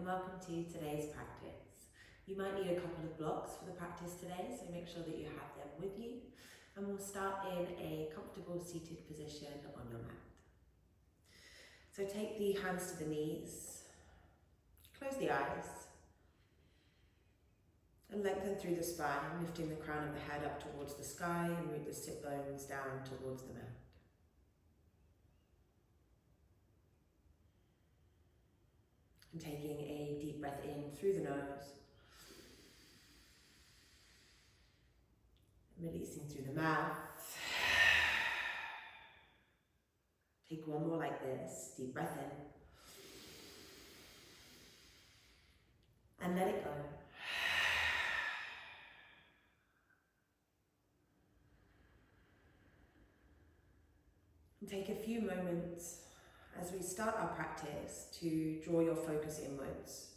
and welcome to today's practice. You might need a couple of blocks for the practice today, so make sure that you have them with you. And we'll start in a comfortable seated position on your mat. So take the hands to the knees, close the eyes, and lengthen through the spine, lifting the crown of the head up towards the sky and root the sit bones down towards the mat. And taking a deep breath in through the nose, and releasing through the mouth. Take one more like this, deep breath in, and let it go. And take a few moments as we start our practice to draw your focus inwards,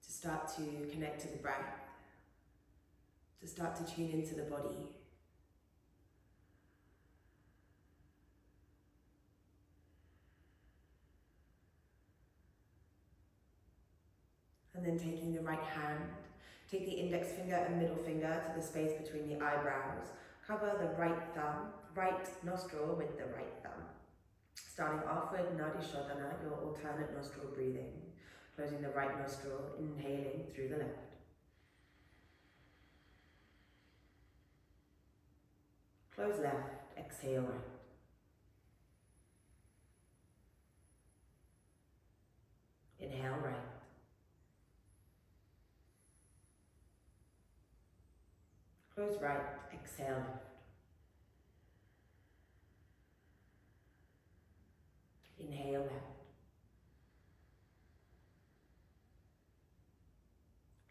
to start to connect to the breath, to start to tune into the body. And then taking the right hand, take the index finger and middle finger to the space between the eyebrows. Cover the right nostril with the right thumb. Starting off with Nadi Shodhana, your alternate nostril breathing. Closing the right nostril, inhaling through the left. Close left, exhale right. Inhale right. Close right, exhale left. Inhale left.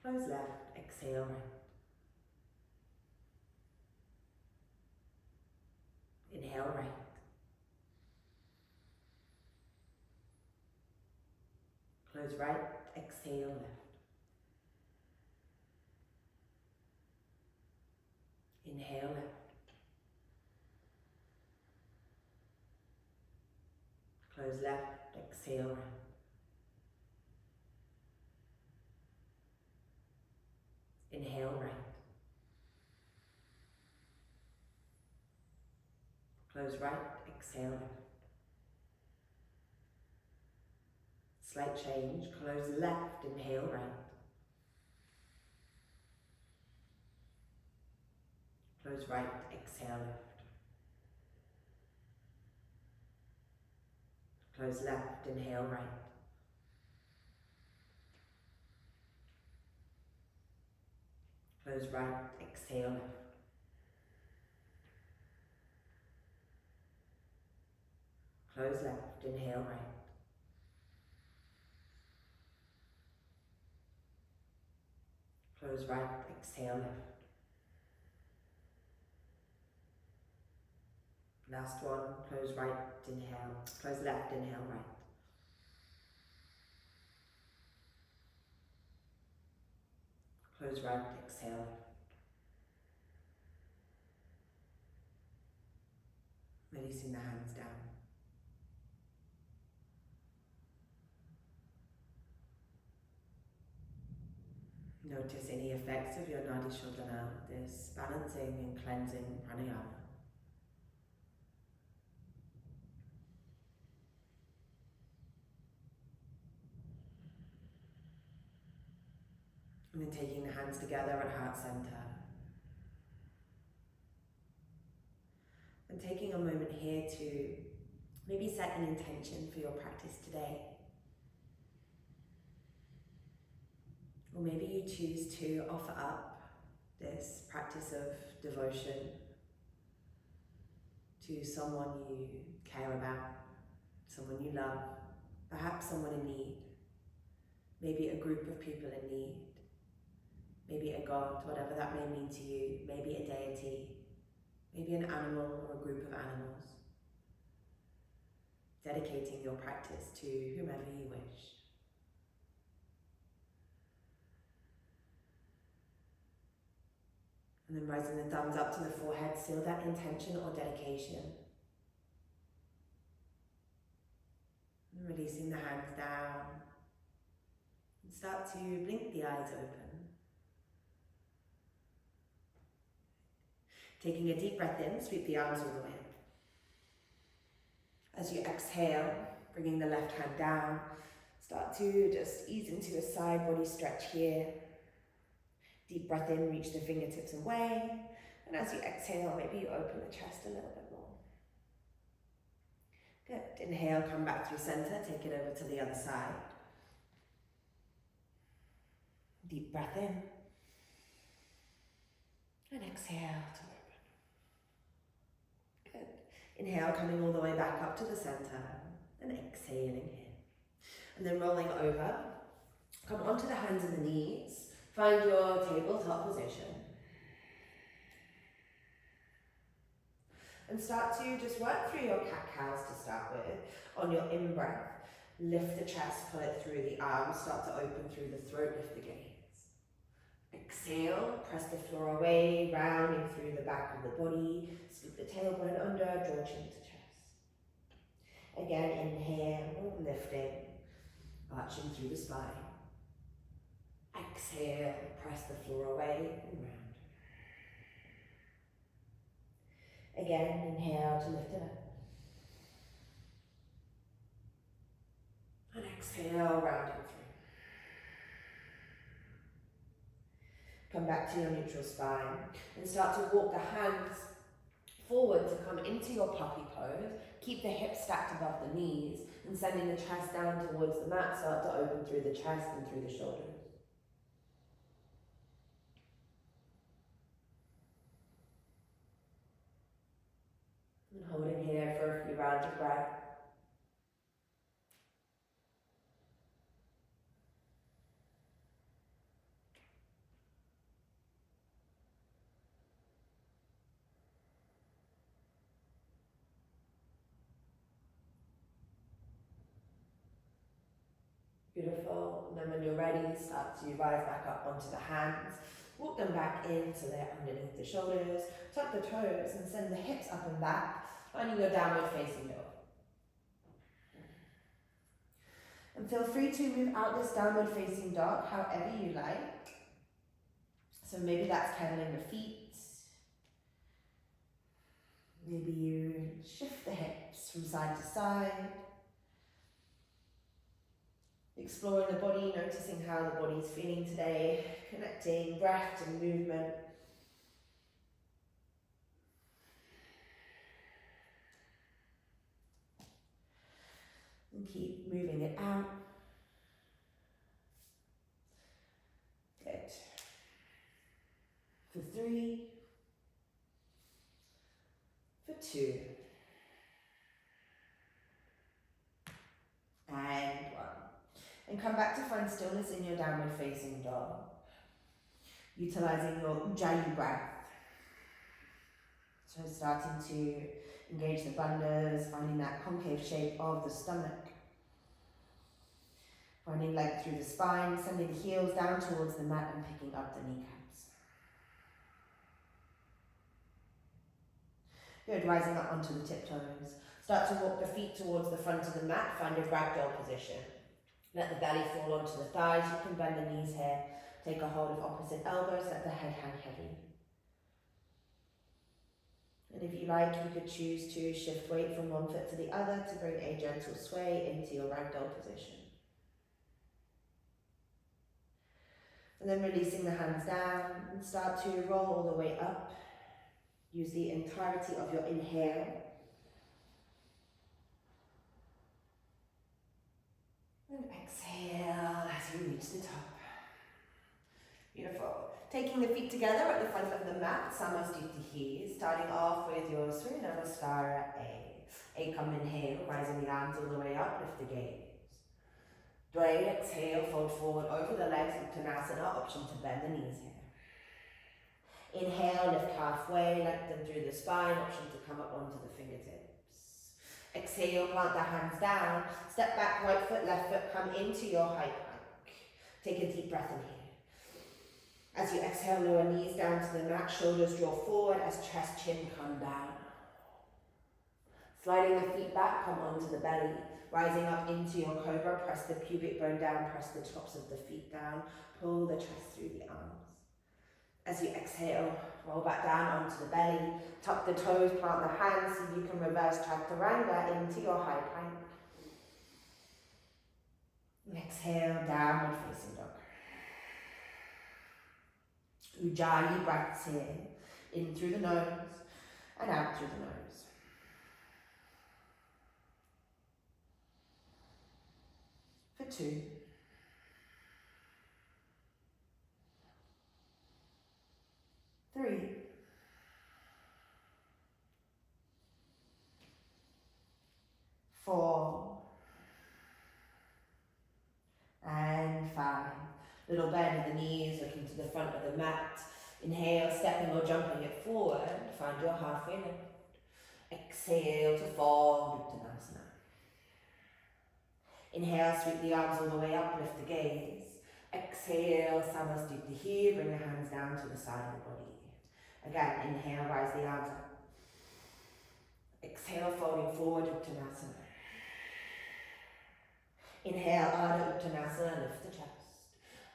Close left, exhale right. Inhale right. Close right, exhale left. Inhale left. Close left, exhale right. Inhale right. Close right, exhale left. Slight change, close left, inhale right. Close right, exhale left. Close left, inhale right. Close right, exhale left. Close left, inhale right. Close right, exhale left. Last one, close right, inhale. Close left, inhale right. Close right, exhale left. Releasing the hands down. Notice any effects of your Nadi Shodhana, this balancing and cleansing pranayama. And then taking the hands together at heart center. And taking a moment here to maybe set an intention for your practice today. Or maybe you choose to offer up this practice of devotion to someone you care about, someone you love, perhaps someone in need, maybe a group of people in need, maybe a god, whatever that may mean to you, maybe a deity, maybe an animal or a group of animals. Dedicating your practice to whomever you wish. And then raising the thumbs up to the forehead, seal that intention or dedication. And releasing the hands down. And start to blink the eyes open. Taking a deep breath in, sweep the arms all the way up. As you exhale, bringing the left hand down, start to just ease into a side body stretch here. Deep breath in, reach the fingertips away. And as you exhale, maybe you open the chest a little bit more. Good. Inhale, come back through center, take it over to the other side. Deep breath in. And exhale to open. Good. Inhale, coming all the way back up to the center. And exhaling here. And then rolling over. Come onto the hands and the knees. Find your tabletop position. And start to just work through your cat-cows to start with. On your in-breath, lift the chest, pull it through the arms, start to open through the throat, lift the gaze. Exhale, press the floor away, rounding through the back of the body, scoop the tailbone under, draw chin to chest. Again, inhale, lifting, arching through the spine. Exhale, press the floor away and round. Again, inhale to lift it up. And exhale, rounding through. Come back to your neutral spine and start to walk the hands forward to come into your puppy pose. Keep the hips stacked above the knees and sending the chest down towards the mat. Start to open through the chest and through the shoulders. And holding here for a few rounds of breath. Beautiful. And then when you're ready, start to rise back up onto the hands. Walk them back in so they're underneath the shoulders. Tuck the toes and send the hips up and back, finding your downward facing dog. And feel free to move out this downward facing dog however you like. So maybe that's kettling the feet. Maybe you shift the hips from side to side. Exploring the body, noticing how the body's feeling today, connecting breath and movement. And keep moving it out. Good. For 3. For 2. And 1. And come back to find stillness in your downward facing dog. Utilizing your Ujjayi breath. So starting to engage the bandhas, finding that concave shape of the stomach. Finding length through the spine, sending the heels down towards the mat and picking up the kneecaps. Good, rising up onto the tiptoes. Start to walk the feet towards the front of the mat, find a ragdoll position. Let the belly fall onto the thighs, you can bend the knees here. Take a hold of opposite elbows, let the head hang heavy. And if you like, you could choose to shift weight from one foot to the other to bring a gentle sway into your ragdoll position. And then releasing the hands down and start to roll all the way up. Use the entirety of your inhale. And exhale as you reach the top. Beautiful. Taking the feet together at the front of the mat, Samasthiti, starting off with your Surya Namaskara A. Come inhale, rising the arms all the way up, lift the gaze. Dway, exhale, fold forward over the legs, Uttanasana, option to bend the knees here. Inhale, lift halfway, lengthen through the spine, option to come up onto the fingertips. Exhale, plant the hands down, step back, right foot, left foot, come into your high plank. Take a deep breath in here. As you exhale, lower knees down to the mat, shoulders draw forward as chest, chin come down. Sliding the feet back, come onto the belly. Rising up into your cobra, press the pubic bone down, press the tops of the feet down, pull the chest through the arms. As you exhale, roll back down onto the belly, tuck the toes, plant the hands, so you can reverse chaturanga into your high plank. Exhale, downward facing dog. Ujjayi breaths here, in through the nose and out through the nose. For 2. 3. 4. And 5. Little bend of the knees, looking to the front of the mat. Inhale, stepping or jumping it forward. Find your halfway lift. Exhale to fall, Uttanasana. Inhale, sweep the arms all the way up, lift the gaze. Exhale, Samasthiti here, bring the hands down to the side of the body. Again, inhale, rise the arms up. Exhale, folding forward, Uttanasana. Inhale, Ardha Uttanasana, lift the chest.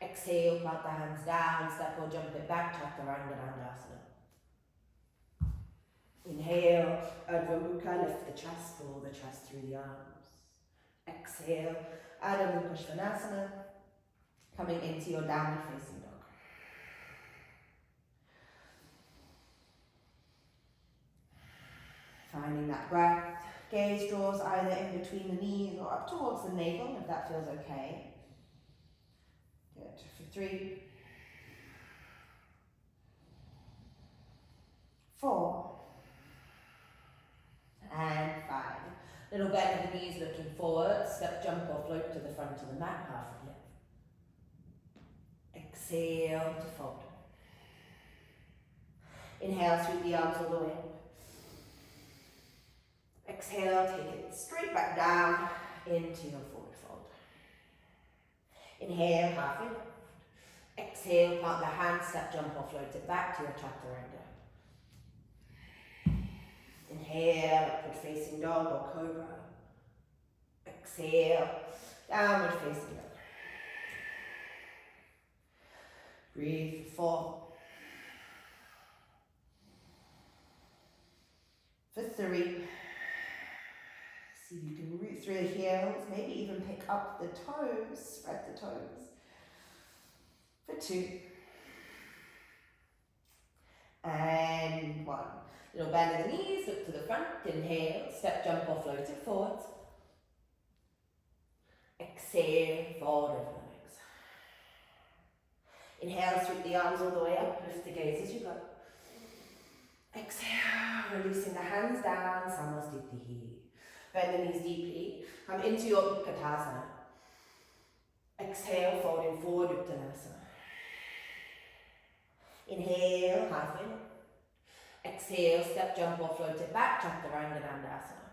Exhale, plant the hands down, step or jump it back, Chaturanga Dandasana. Inhale, Urdhva Mukha, lift the chest, pull the chest through the arms. Exhale, Adho Mukha Svanasana, coming into your downward facing dog. Finding that breath, gaze draws either in between the knees or up towards the navel, if that feels okay. Good, for 3, 4, and 5. Little bend of the knees looking forward, step, jump or float to the front of the mat, half a lift. Exhale to fold. Inhale, sweep the arms all the way up. Exhale, take it straight back down into your forward fold. Inhale, halfway lift. Exhale, plant the hands, step, jump or float it back to your chaturanga. Inhale, upward facing dog or cobra. Exhale, downward facing dog. Breathe for 4. For 3. See if you can root through the heels, maybe even pick up the toes, spread the toes. For 2. And 1. Little bend of the knees, look to the front, inhale, step, jump or float it forward. Exhale, forward over the legs. Inhale, sweep the arms all the way up, lift the gaze as you go. Exhale, releasing the hands down, Samasthiti. Bend the knees deeply, come into your Utkatasana. Exhale, folding forward, Uttanasana. Inhale, halfway lift. Exhale, step, jump or float it back, Chaturanga Dandasana.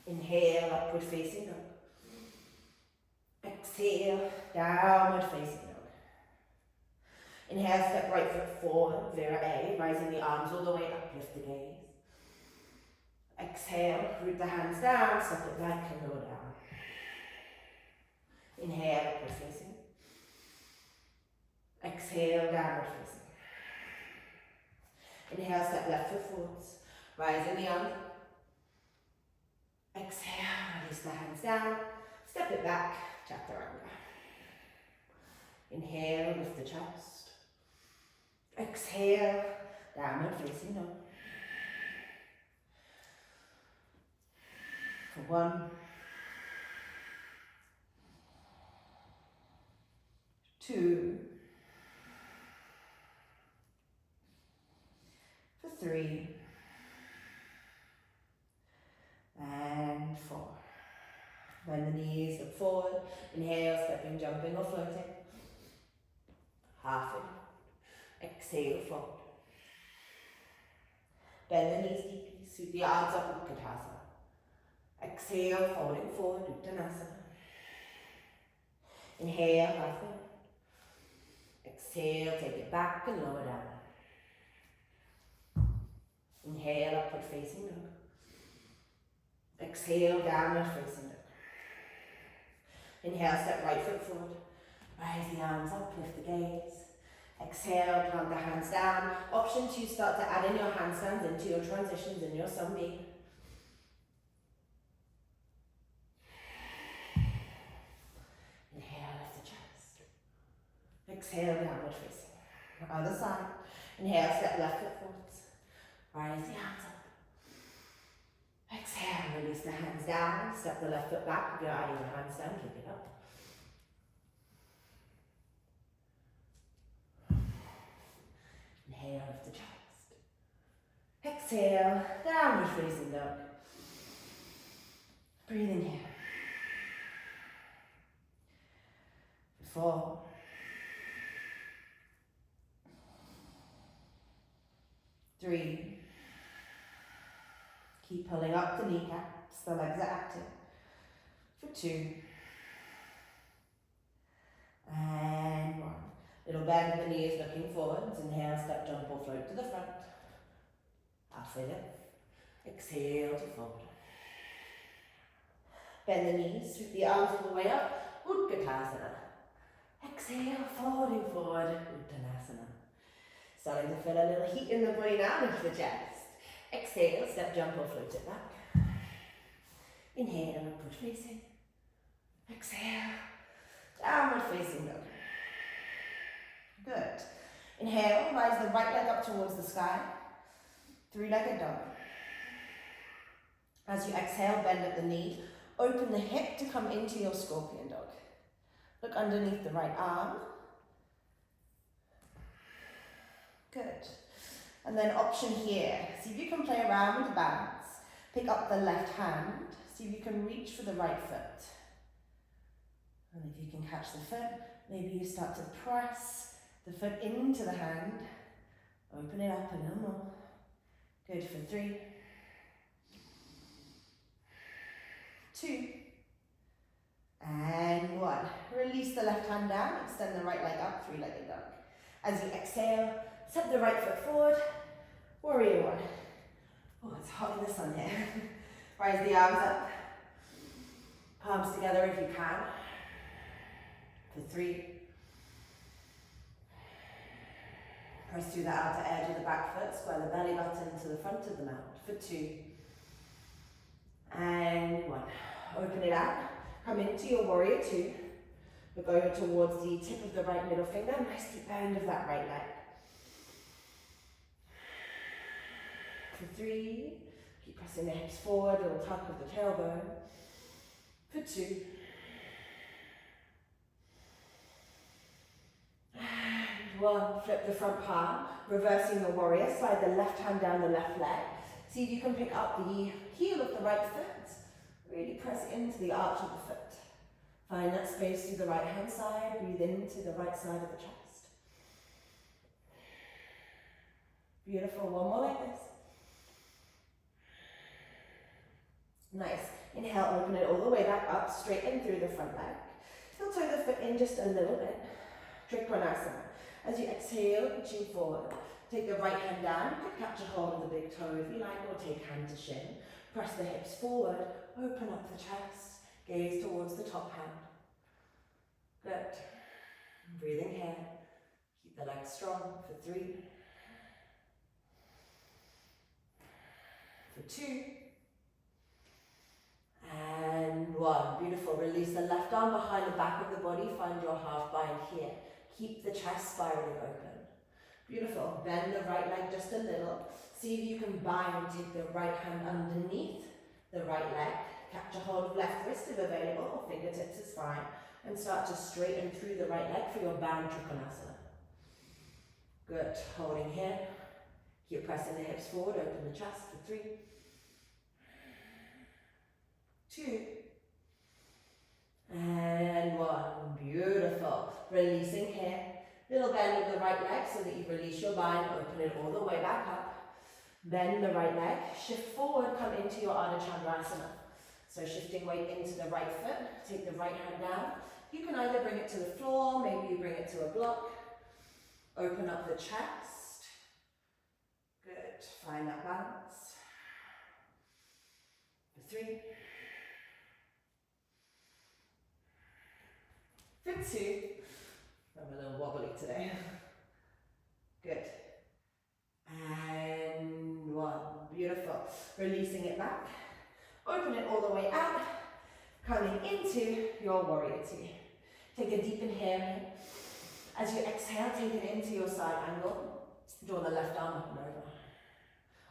Inhale, upward facing dog. Exhale, downward facing dog. Inhale, step right foot forward, Vira A, rising the arms all the way up, lift the gaze. Exhale, root the hands down, step it back and lower down. Inhale, upward facing. Exhale, downward facing. Inhale, step left foot forwards, rising the arms. Exhale, release the hands down, step it back, Chaturanga. Inhale, lift the chest. Exhale, downward facing dog. For 1, 2, for 3, and 4. Bend the knees, look forward. Inhale, stepping, jumping or floating. Half in. Exhale, fold. Bend the knees deeply, sweep the arms up, Utkatasana. Exhale, folding forward, Uttanasana. Inhale, halfway. Exhale, take it back and lower down. Inhale, upward facing dog. Exhale, downward facing dog. Inhale, step right foot forward. Rise the arms up, lift the gaze. Exhale, plant the hands down. Option 2, start to add in your handstands into your transitions in your Sambi. Inhale, lift the chest. Exhale, downward facing. Other side. Inhale, step left foot forwards. Rise the arms up. Exhale, release the hands down. Step the left foot back. If you're adding your hands down, keep it up. Inhale, lift the chest. Exhale, downward facing dog. Breathe in here. 4. 3. Keep pulling up the kneecaps, the legs are active. For 2. And 1. Little bend of the knees looking forwards. Inhale, step, jump or float to the front. Halfway lift. Exhale to fold. Bend the knees, sweep the arms all the way up. Utkatasana. Exhale, folding forward. Uttanasana. Starting to feel a little heat in the body now, lift the chest. Exhale, step, jump or float it back. Inhale, upward facing. Exhale, downward facing dog. Good. Inhale, rise the right leg up towards the sky. 3-legged dog. As you exhale, bend at the knee. Open the hip to come into your scorpion dog. Look underneath the right arm. Good. And then option here. See if you can play around with balance. Pick up the left hand. See if you can reach for the right foot. And if you can catch the foot, maybe you start to press the foot into the hand. Open it up a little more. Good for 3. 2. And 1. Release the left hand down. Extend the right leg up. 3-legged dog. As you exhale, step the right foot forward. Warrior 1. Oh, it's hot in the sun here. Rise the arms up. Palms together if you can. For 3. Press through the outer edge of the back foot. Square the belly button to the front of the mat. For 2. And 1. Open it out. Come into your warrior 2. Look over towards the tip of the right middle finger. Nice deep bend of that right leg. For 3. Keep pressing the hips forward, a little tuck of the tailbone. For 2. And 1. Flip the front palm, reversing the warrior. Slide the left hand down the left leg. See if you can pick up the heel of the right foot. Really press into the arch of the foot. Find that space through the right hand side. Breathe into the right side of the chest. Beautiful. 1 more like this. Nice. Inhale, open it all the way back up, straighten through the front leg. Heel toe the foot in just a little bit. Trikonasana. As you exhale, reaching forward. Take the right hand down. You can catch a hold of the big toe if you like, or take hand to shin. Press the hips forward. Open up the chest. Gaze towards the top hand. Good. Breathing here. Keep the legs strong for 3. For 2. And 1. Beautiful. Release the left arm behind the back of the body. Find your half bind here. Keep the chest spiraling open. Beautiful. Bend the right leg just a little. See if you can bind. Take the right hand underneath the right leg. Catch a hold of left wrist if available, or fingertips is fine. And start to straighten through the right leg for your bound Trikonasana. Good. Holding here. Keep pressing the hips forward. Open the chest for 3. 2. And 1. Beautiful. Releasing here. Little bend of the right leg so that you release your bind. Open it all the way back up. Bend the right leg. Shift forward. Come into your Ardha Chandrasana. So shifting weight into the right foot. Take the right hand down. You can either bring it to the floor. Maybe you bring it to a block. Open up the chest. Good. Find that balance. For 3. For 2. I'm a little wobbly today. Good. And 1. Beautiful. Releasing it back. Open it all the way out. Coming into your warrior 2. Take a deep inhale here. As you exhale, take it into your side angle. Draw the left arm up and over.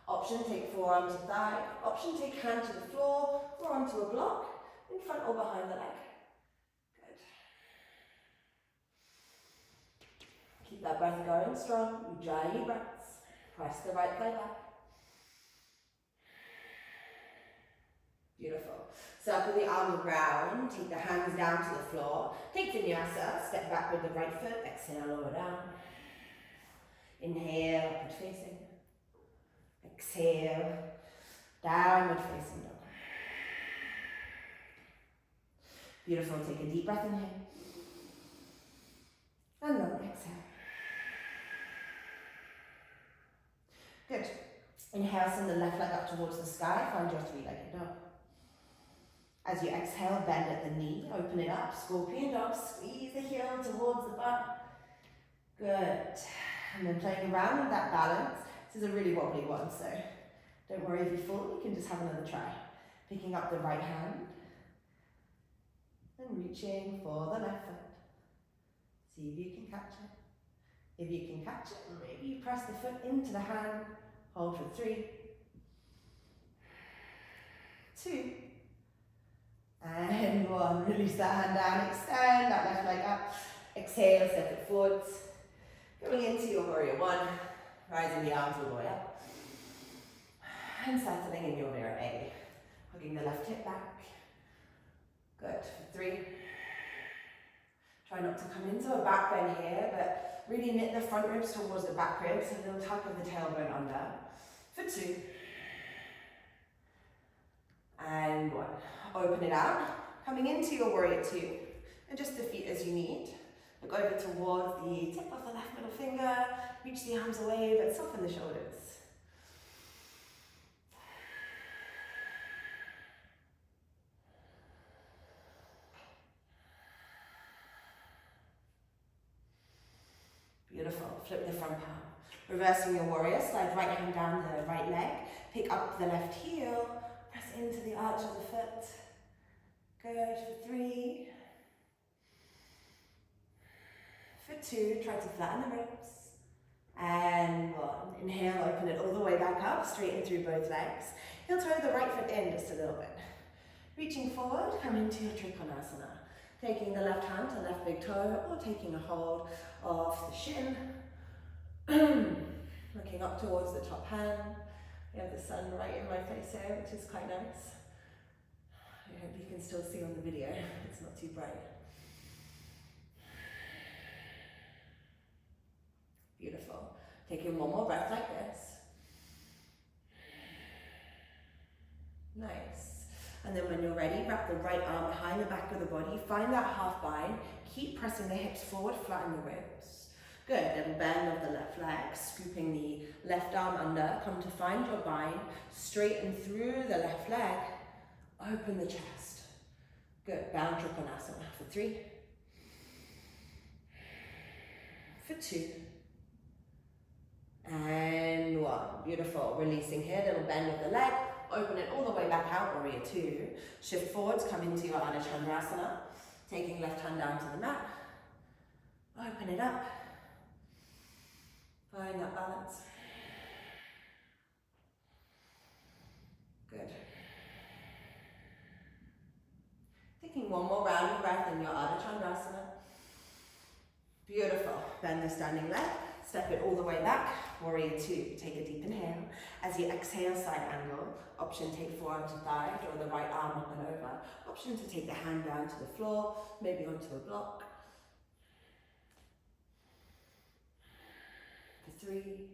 Option, take forearm to thigh. Option, take hand to the floor or onto a block in front or behind the leg. Good. Keep that breath going strong. Ujjayi breaths. Press the right thigh back. Beautiful. Circle the arm around, take the hands down to the floor. Take vinyasa, step back with the right foot, exhale, lower down. Inhale, upward facing. Exhale, downward facing dog. Beautiful, take a deep breath in here. And long exhale. Good. Inhale, send the left leg up towards the sky, find your 3-legged dog. As you exhale, bend at the knee, open it up, scorpion dog, squeeze the heel towards the butt. Good. And then playing around with that balance. This is a really wobbly one, so don't worry if you fall, you can just have another try. Picking up the right hand and reaching for the left foot. See if you can catch it. If you can catch it, maybe you press the foot into the hand, hold for 3, 2, and 1. Release that hand down, extend that left leg up. Exhale, step it forwards. Going into your warrior 1, rising the arms all the way up. And settling in your mirror A. Hugging the left hip back. Good, for 3. Try not to come into a back bend here, but really knit the front ribs towards the back ribs, a little tuck of the tailbone under. For 2. And 1. Open it out, coming into your warrior 2. Adjust the feet as you need. Look over towards the tip of the left middle finger. Reach the arms away, but soften the shoulders. Beautiful. Flip the front palm. Reversing your warrior, slide right hand down the right leg. Pick up the left heel. Press into the arch of the foot. Good, for 3. For 2, try to flatten the ribs. And 1. Inhale, open it all the way back up, straighten through both legs. Heel toe the right foot in just a little bit. Reaching forward, come into your Trikonasana. Taking the left hand to left big toe or taking a hold of the shin. Looking up towards the top hand. We have the sun right in my face here, which is quite nice. I hope you can still see on the video, it's not too bright. Beautiful. Taking one more breath like this. Nice. And then when you're ready, wrap the right arm behind the back of the body, find that half bind, keep pressing the hips forward, flatten the ribs. Good, little bend of the left leg, scooping the left arm under, come to find your bind, straighten through the left leg, open the chest. Good, bound Trikonasana for 3, for 2, and 1. Beautiful, releasing here, little bend of the leg, open it all the way back out, warrior 2. Shift forwards, come into your Ardha Chandrasana, taking left hand down to the mat, open it up, find that balance. Good. Taking one more round of breath in your Ardha Chandrasana. Beautiful. Bend the standing leg. Step it all the way back. Warrior 2. Take a deep inhale. As you exhale, side angle. Option, take forearm to thigh. Draw the right arm up and over. Option to take the hand down to the floor, maybe onto a block. For 3.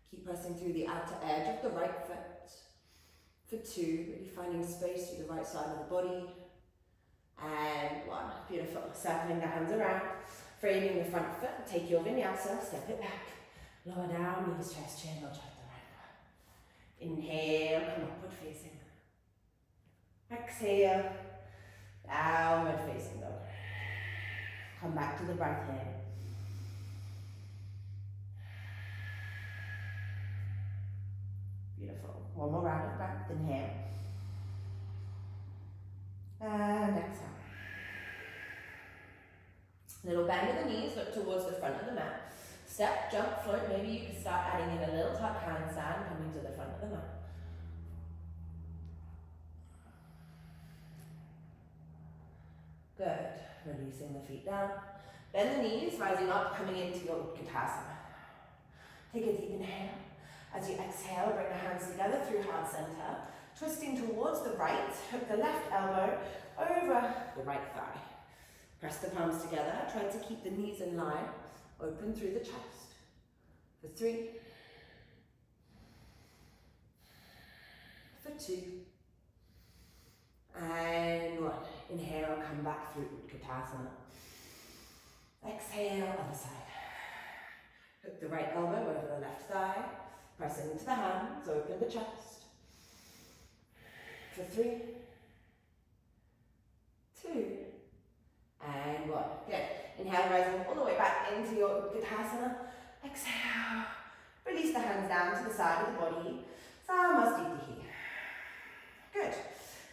Keep pressing through the outer edge of the right foot. For 2. Really finding space through the right side of the body. And 1. Beautiful. Circling the hands around. Framing the front foot. Take your vinyasa. Step it back. Lower down. Knees, chest, chin. Or check the right foot. Inhale. Come upward facing. Exhale, downward facing dog. Come back to the breath here. Beautiful. One more round of breath. Inhale. And exhale. Little bend of the knees, look towards the front of the mat. Step, jump, float. Maybe you can start adding in a little tuck handstand coming to the front of the mat. Good. Releasing the feet down. Bend the knees, rising up, coming into your Utkatasana. Take a deep inhale. As you exhale, bring the hands together through heart center. Twisting towards the right, hook the left elbow over the right thigh. Press the palms together. Try to keep the knees in line. Open through the chest. For 3. For 2. And 1. Inhale, come back through Utkatasana. Exhale, other side. Hook the right elbow over the left thigh. Pressing into the hands, open the chest. For 3. 2. And 1. Good. Inhale, rising all the way back into your Utkatasana. Exhale. Release the hands down to the side of the body. Samasthiti. Good.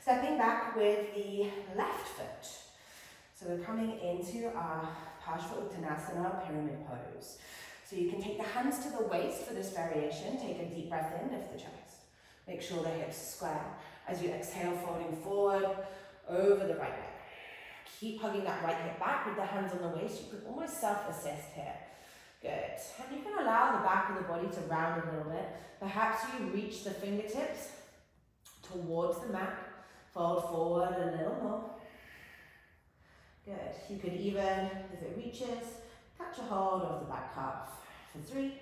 Stepping back with the left foot. So we're coming into our Parshva pyramid pose. So you can take the hands to the waist for this variation. Take a deep breath in, lift the chest. Make sure the hips square. As you exhale, folding forward over the right leg. Keep hugging that right hip back with the hands on the waist. You could almost self-assist here. Good. And you can allow the back of the body to round a little bit. Perhaps you reach the fingertips towards the mat. Fold forward a little more. Good. You could even, if it reaches, catch a hold of the back calf. For 3.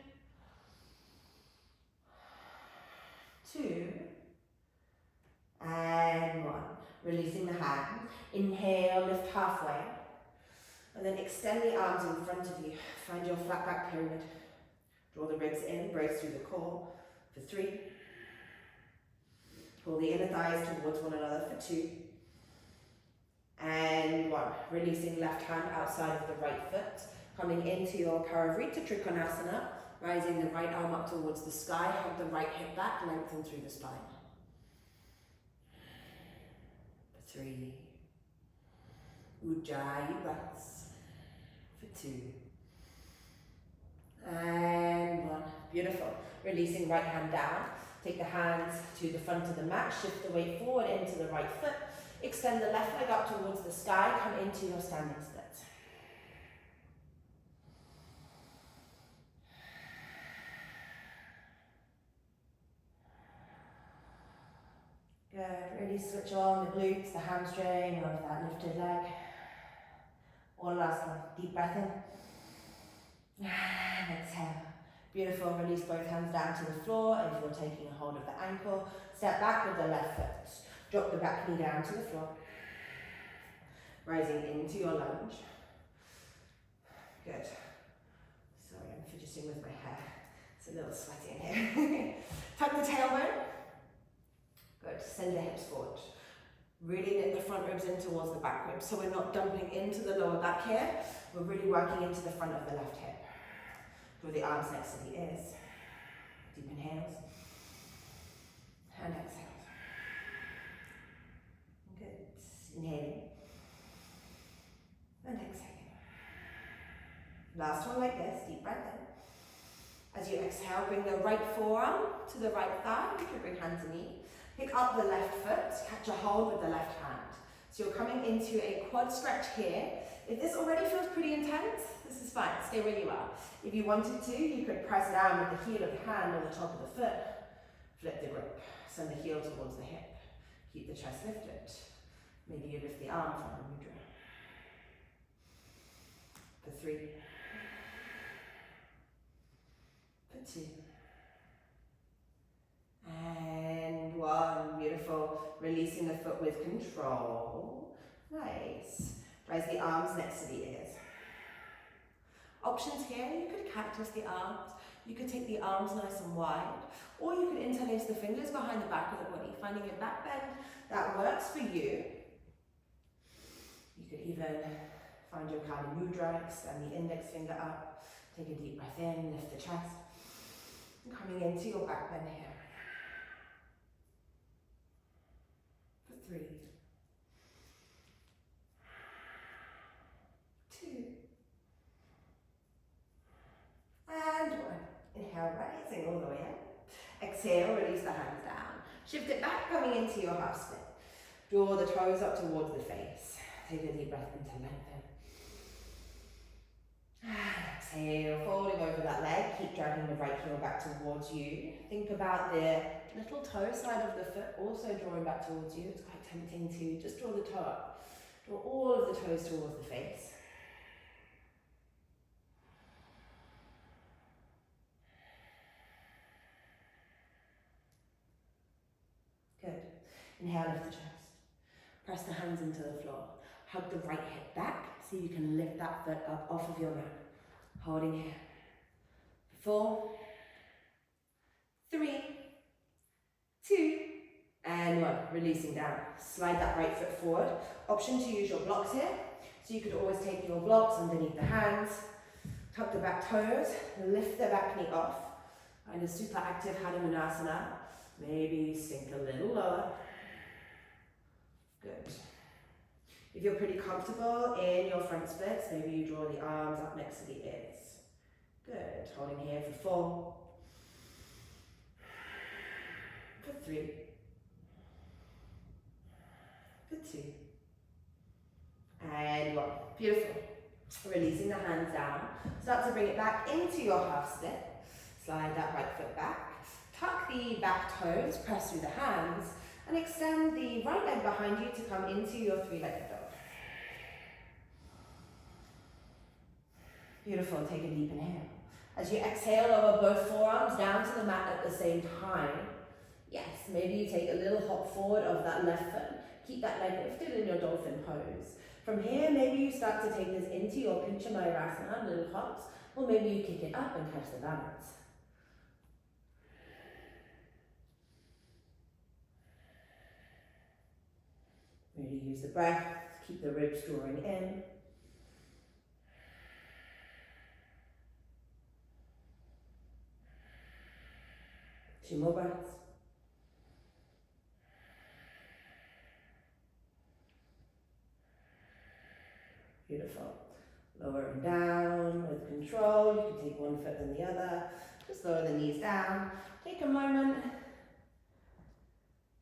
2. And 1. Releasing the hand. Inhale, lift halfway. And then extend the arms in front of you. Find your flat back pyramid. Draw the ribs in, brace through the core. For 3. Pull the inner thighs towards one another. For 2. And 1. Releasing left hand outside of the right foot. Coming into your Parivrtta Trikonasana. Rising the right arm up towards the sky. Hug the right hip back. Lengthen through the spine. For 3. Ujjayi breaths. For 2. And 1. Beautiful. Releasing right hand down. Take the hands to the front of the mat. Shift the weight forward into the right foot. Extend the left leg up towards the sky. Come into your standing split. Good. Really switch on the glutes, the hamstring of that lifted leg. One last one. Deep breath in. And exhale. Beautiful. Release both hands down to the floor. If you're taking a hold of the ankle, step back with the left foot. Drop the back knee down to the floor. Rising into your lunge. Good. Sorry, I'm fidgeting with my hair. It's a little sweaty in here. Tuck the tailbone. Good. Send the hips forward. Really knit the front ribs in towards the back ribs. So we're not dumping into the lower back here. We're really working into the front of the left hip. Draw the arms next to the ears. Deep inhales. And exhales. Good. Inhaling. And exhaling. Last one like this. Deep breath in. As you exhale, bring the right forearm to the right thigh. You can bring hand to knee. Pick up the left foot, catch a hold with the left hand. So you're coming into a quad stretch here. If this already feels pretty intense, this is fine, stay where you are. If you wanted to, you could press down with the heel of the hand on the top of the foot. Flip the grip, send the heel towards the hip. Keep the chest lifted. Maybe you lift the arm from the mudra. For 3. For 2. And 1, beautiful. Releasing the foot with control. Nice. Rise the arms next to the ears. Options here, you could cactus the arms. You could take the arms nice and wide, or you could interlace the fingers behind the back of the body, finding a back bend that works for you. You could even find your Kali Mudra, extend the index finger up, take a deep breath in, lift the chest, and coming into your back bend here. For 3, 2, and 1. Inhale, rising all the way up. Exhale, release the hands down. Shift it back, coming into your half split. Draw the toes up towards the face. Take a deep breath into lengthen. Exhale, folding over that leg. Keep dragging the right heel back towards you. Think about the little toe side of the foot also drawing back towards you. It's quite tempting to just draw the toe up. Draw all of the toes towards the face. Good. Inhale, lift the chest. Press the hands into the floor. Hug the right hip back so you can lift that foot up off of your mat. Holding here. 4, 3, 2, and 1. Releasing down. Slide that right foot forward. Option to use your blocks here. So you could always take your blocks underneath the hands. Tuck the back toes. Lift the back knee off. And a super active Hanumanasana. Manasana. Maybe sink a little lower. Good. If you're pretty comfortable in your front splits, maybe you draw the arms up next to the ears. Good. Holding here for 4, for 3, for 2, and 1. Beautiful. Releasing the hands down. Start to bring it back into your half split. Slide that right foot back. Tuck the back toes, press through the hands, and extend the right leg behind you to come into your 3-legged dog. Beautiful, take a deep inhale. As you exhale, lower both forearms down to the mat at the same time. Yes, maybe you take a little hop forward of that left foot. Keep that leg lifted in your dolphin pose. From here, maybe you start to take this into your Pincha Mayurasana, little hops, or maybe you kick it up and catch the balance. Really use the breath, keep the ribs drawing in. Two more breaths. Beautiful. Lowering down with control. You can take one foot then the other. Just lower the knees down. Take a moment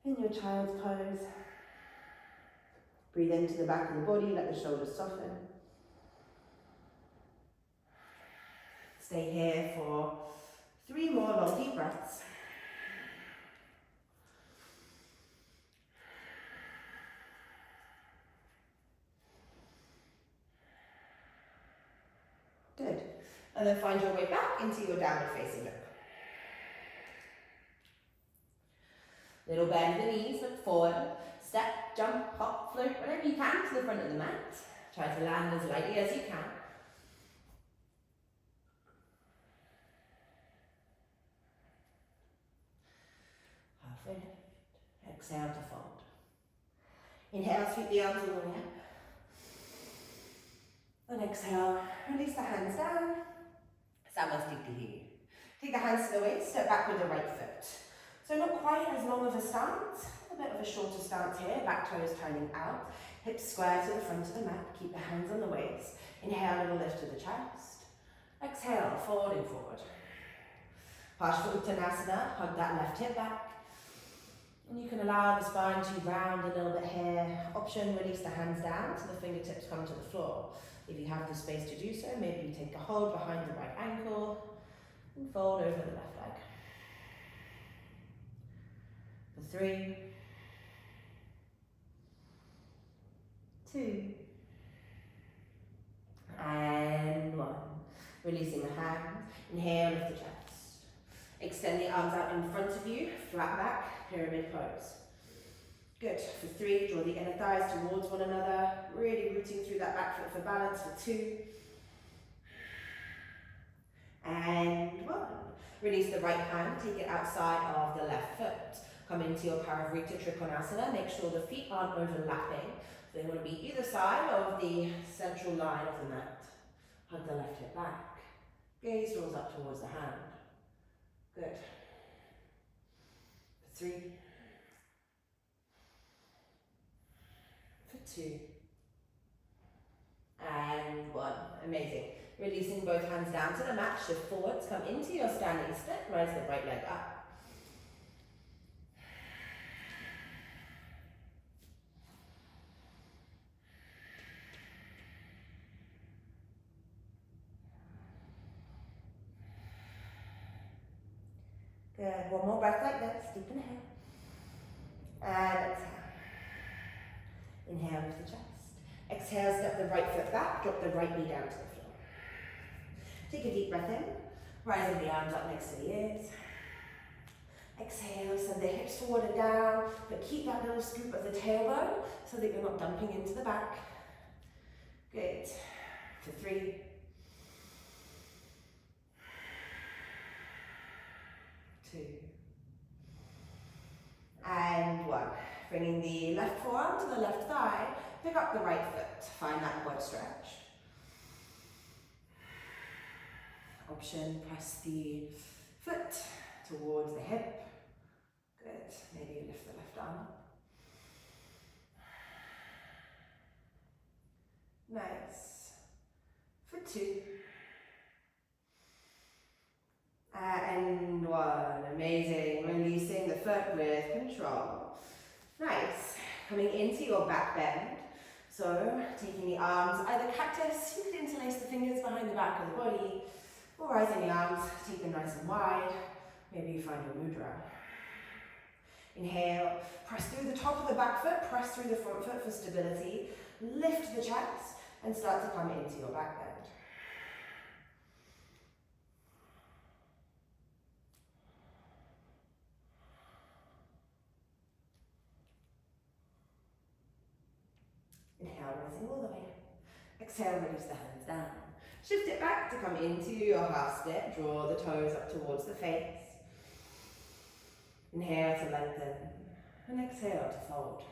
in your child's pose. Breathe into the back of the body, let the shoulders soften. Stay here for 3 more long deep breaths. Good. And then find your way back into your downward facing dog. Little bend in the knees, look forward. Step, jump, hop, float, whatever you can to the front of the mat. Try to land as lightly as you can. Halfway lift. Exhale to fold. Inhale, sweep the arms all the way up. And exhale, release the hands down. Samasthiti. Take the hands to the waist, step back with the right foot. So not quite as long of a stance, a bit of a shorter stance here, back toes turning out, hips square to the front of the mat, keep the hands on the waist. Inhale, little lift to the chest. Exhale, folding forward. Parsva-Uttanasana, hug that left hip back. And you can allow the spine to round a little bit here. Option, release the hands down so the fingertips come to the floor. If you have the space to do so, maybe you take a hold behind the right ankle and fold over the left leg. For 3, 2, and 1. Releasing the hands. Inhale, lift the chest. Extend the arms out in front of you, flat back, pyramid pose. Good. For 3, draw the inner thighs towards one another, really rooting through that back foot for balance. For 2, and 1. Release the right hand, take it outside of the left foot. Come into your Parivrtta Trikonasana. Make sure the feet aren't overlapping. So they want to be either side of the central line of the mat. Hug the left hip back. Gaze rolls up towards the hand. Good. 3. 2. And 1. Amazing. Releasing both hands down to the mat, shift forwards, come into your standing split, rise the right leg up. Good. One more breath like this. Deep inhale. And exhale. Inhale, lift the chest. Exhale, step the right foot back, drop the right knee down to the floor. Take a deep breath in, rising the arms up next to the ears. Exhale, send the hips forward and down, but keep that little scoop of the tailbone so that you're not dumping into the back. Good. For 3. 2. And 1. Bringing the left forearm to the left thigh, pick up the right foot, find that quad stretch. Option, press the foot towards the hip. Good, maybe lift the left arm. Nice. For 2. And 1, amazing. Releasing the foot with control. Nice. Coming into your back bend. So, taking the arms, either cactus, you can interlace the fingers behind the back of the body, or rising the arms, take them nice and wide. Maybe you find your mudra. Inhale, press through the top of the back foot, press through the front foot for stability. Lift the chest and start to come into your back bend. Inhale, rising all the way. Exhale, release the hands down. Shift it back to come into your half split. Draw the toes up towards the face. Inhale to lengthen. And exhale to fold.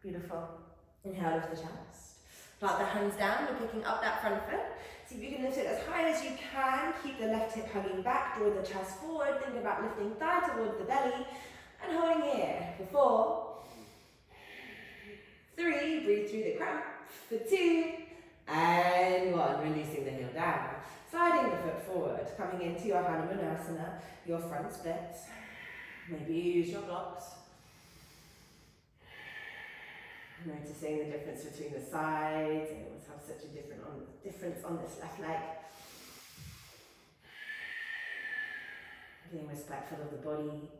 Beautiful. Inhale, lift the chest. Plant the hands down, we're picking up that front foot. See if you can lift it as high as you can. Keep the left hip hugging back, draw the chest forward. Think about lifting thigh towards the belly and holding here for 4, 3, breathe through the cramp, for 2, and 1, releasing the heel down. Sliding the foot forward, coming into your Hanumanasana, your front split. Maybe you use your blocks. Noticing the difference between the sides. I always have such a difference on this left leg. Being respectful of the body.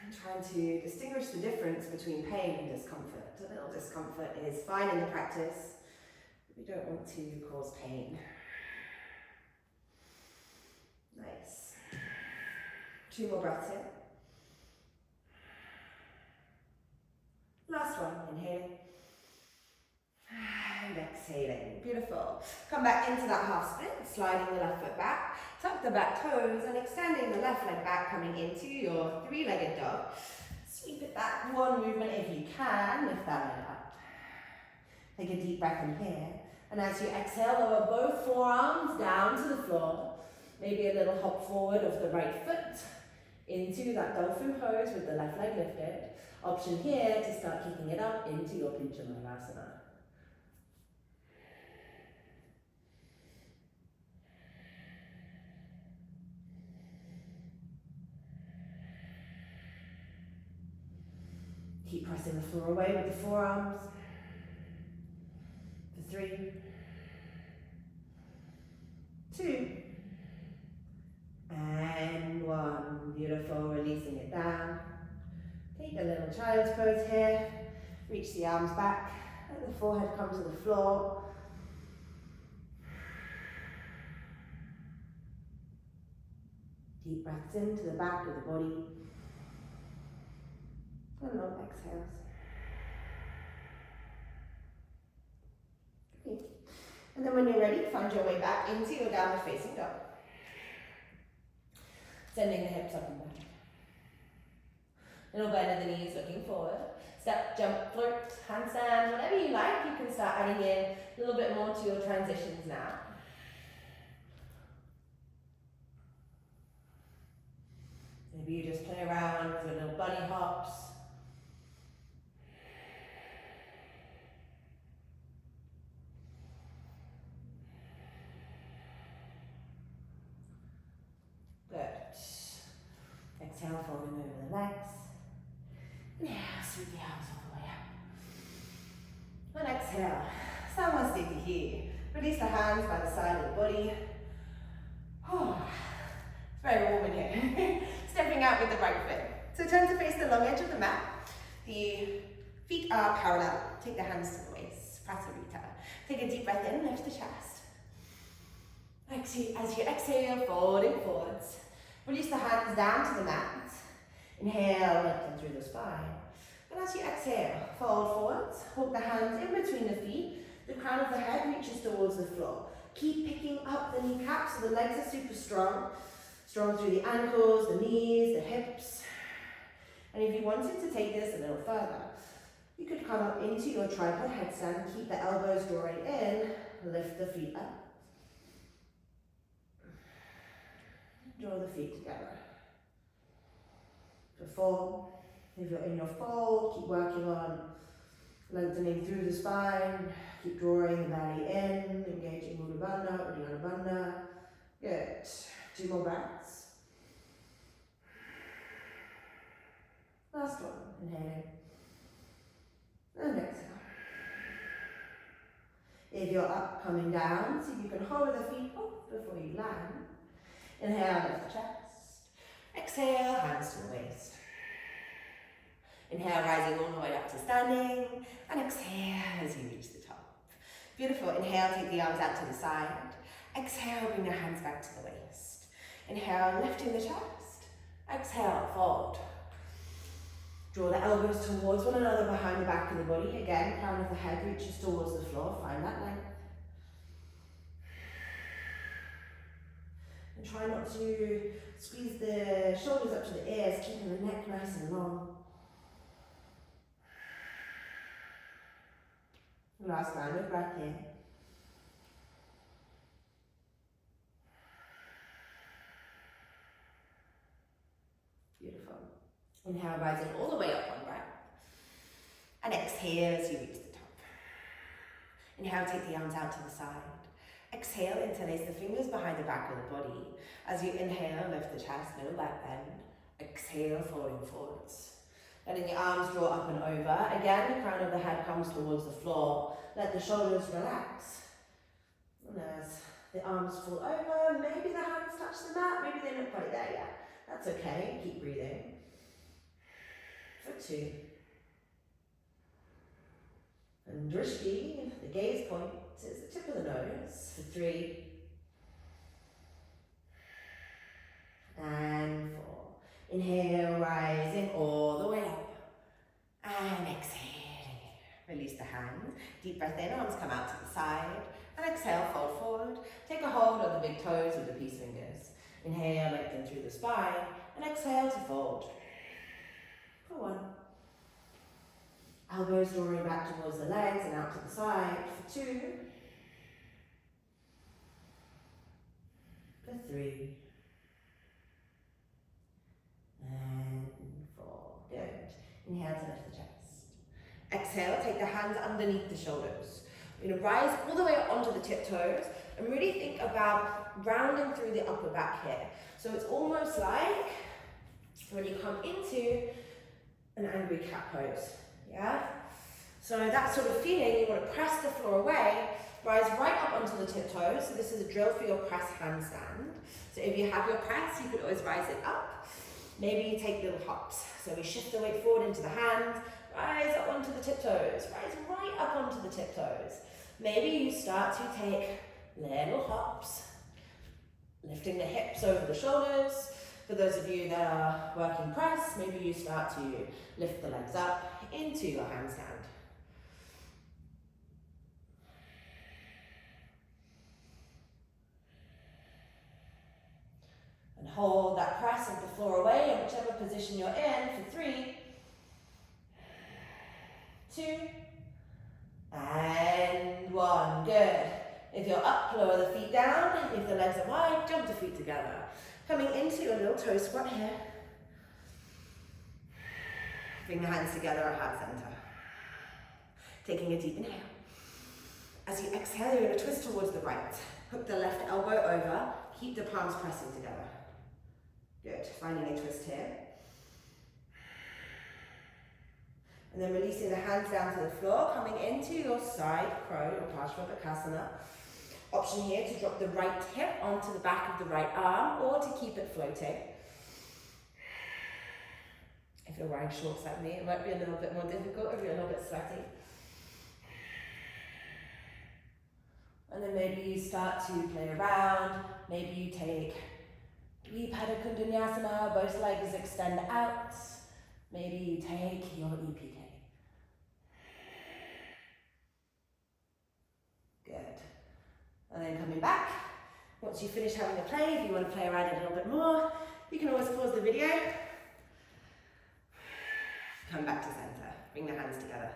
And trying to distinguish the difference between pain and discomfort. A little discomfort is fine in the practice. We don't want to cause pain. Nice. 2 more breaths in. Last one, inhaling and exhaling. Beautiful. Come back into that half split, sliding the left foot back, tuck the back toes and extending the left leg back, coming into your 3-legged dog. Sweep it back, 1 movement if you can, lift that leg up. Take a deep breath in here, and as you exhale, lower both forearms down to the floor. Maybe a little hop forward of the right foot into that dolphin pose with the left leg lifted. Option here to start kicking it up into your Pincha Mayurasana. Keep pressing the floor away with the forearms. For 3, 2, and 1. Beautiful, releasing it down. Take a little child's pose here. Reach the arms back. Let the forehead come to the floor. Deep breaths into the back of the body. And long exhales. Okay. And then when you're ready, find your way back into your downward facing dog. Sending the hips up and back. Little bend of the knees, looking forward. Step, jump, float, handstand, whatever you like. You can start adding in a little bit more to your transitions now. Maybe you just play around with your little bunny hops. Good. Exhale, folding over the legs. Inhale, sweep the arms all the way up. And exhale, Samasthiti here. Release the hands by the side of the body. Oh, it's very warm in here. Stepping out with the right foot. So turn to face the long edge of the mat. The feet are parallel. Take the hands to the waist. Prasarita. Take a deep breath in, lift the chest. As you exhale, folding forwards. Release the hands down to the mat. Inhale, lifting through the spine. And as you exhale, fold forwards. Hold the hands in between the feet. The crown of the head reaches towards the floor. Keep picking up the kneecaps so the legs are super strong. Strong through the ankles, the knees, the hips. And if you wanted to take this a little further, you could come up into your tripod headstand. Keep the elbows drawing in. Lift the feet up. Draw the feet together. For 4, if you're in your fold, keep working on lengthening through the spine. Keep drawing the belly in, engaging Mula Bandha, Uddiyana Bandha. Good. 2 more breaths. Last one. Inhaling. And exhale. If you're up, coming down, see if you can hover the feet up before you land. Inhale, lift the chest. Exhale, hands to the waist. Inhale, rising all the way up to standing. And exhale as you reach the top. Beautiful. Inhale, take the arms out to the side. Exhale, bring the hands back to the waist. Inhale, lifting the chest. Exhale, fold. Draw the elbows towards one another behind the back of the body. Again, crown of the head reaches towards the floor. Find that length. And try not to squeeze the shoulders up to the ears, keeping the neck nice and long. Last round of breath here. Beautiful. Inhale, rising all the way up one breath. And exhale as you reach the top. Inhale, take the arms out to the side. Exhale, interlace the fingers behind the back of the body. As you inhale, lift the chest, no back bend. Exhale, folding forwards. Letting the arms draw up and over. Again, the crown of the head comes towards the floor. Let the shoulders relax. And as the arms fall over, maybe the hands touch the mat, maybe they're not quite there yet. That's okay, keep breathing. For 2. And drishti, the gaze point, is the tip of the nose. For 3. And 4. Inhale, rising all the way up. And exhaling. Release the hands. Deep breath in, arms come out to the side. And exhale, fold forward. Take a hold of the big toes with the peace fingers. Inhale, lengthen through the spine. And exhale to fold. For 1. Elbows drawing back towards the legs and out to the side. For 2. For 3. And 4. Good. Inhale to lift the chest. Exhale, take the hands underneath the shoulders. We're going to rise all the way up onto the tiptoes and really think about rounding through the upper back here. So it's almost like when you come into an angry cat pose. Yeah? So that sort of feeling, you want to press the floor away, rise right up onto the tiptoes. So this is a drill for your press handstand. So if you have your press, you could always rise it up. Maybe you take little hops. So we shift the weight forward into the hands, rise up onto the tiptoes, rise right up onto the tiptoes. Maybe you start to take little hops, lifting the hips over the shoulders, For those of you that are working press, maybe you start to lift the legs up into your handstand. And hold that press of the floor away in whichever position you're in for 3, 2, and 1. Good. If you're up, lower the feet down. If the legs are wide, jump the feet together. Coming into your little toe squat here. Bring the hands together at heart center. Taking a deep inhale. As you exhale, you're going to twist towards the right. Hook the left elbow over. Keep the palms pressing together. Good. Finding a twist here. And then releasing the hands down to the floor, coming into your side crow or Parshva Option here to drop the right hip onto the back of the right arm or to keep it floating. If you're wearing shorts like me, it might be a little bit more difficult if you're a little bit sweaty. And then maybe you start to play around. Maybe you take Vipada Kundanyasana, both legs extend out. Maybe you take your EPK. Good. And then coming back. Once you finish having a play, if you want to play around a little bit more, you can always pause the video. Come back to center. Bring the hands together.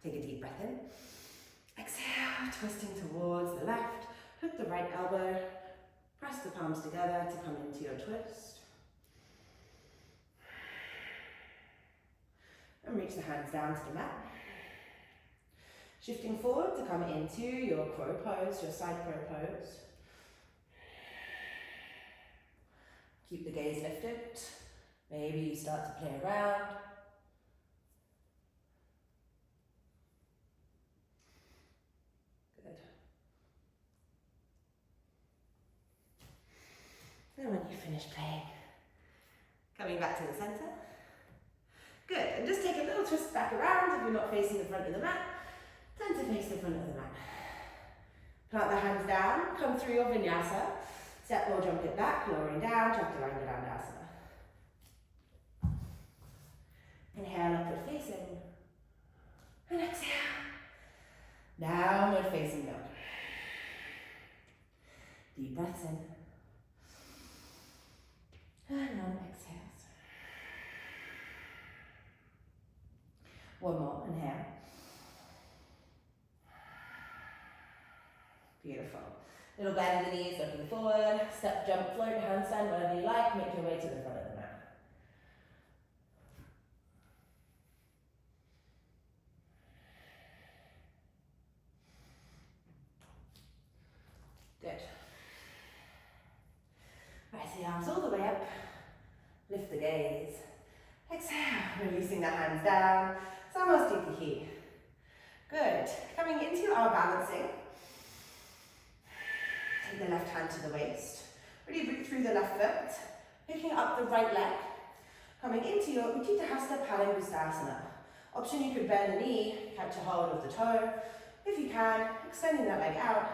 Take a deep breath in. Exhale, twisting towards the left. Hook the right elbow. Press the palms together to come into your twist. And reach the hands down to the mat. Shifting forward to come into your crow pose, your side crow pose. Keep the gaze lifted. Maybe you start to play around. Good. And when you finish playing, coming back to the center. Good, and just take a little twist back around if you're not facing the front of the mat. Turn to face the front of the mat. Plant the hands down, come through your vinyasa. Step or jump it back, lowering down, Chaturanga Dandasana. Inhale, upward facing. And exhale. Downward facing dog. Deep breaths in. And long exhales. One more, inhale. Beautiful. Little bend in the knees, looking forward. Step, jump, float, handstand, whatever you like. Make your way to the front of the mat. Good. Right, the arms all the way up. Lift the gaze. Exhale, releasing the hands down. Samastitihi. Good. Coming into our balancing. Take the left hand to the waist. Really root through the left foot. Picking up the right leg. Coming into your Utthita Hasta Palingustasana. Option, you could bend the knee, catch a hold of the toe. If you can, extending that leg out.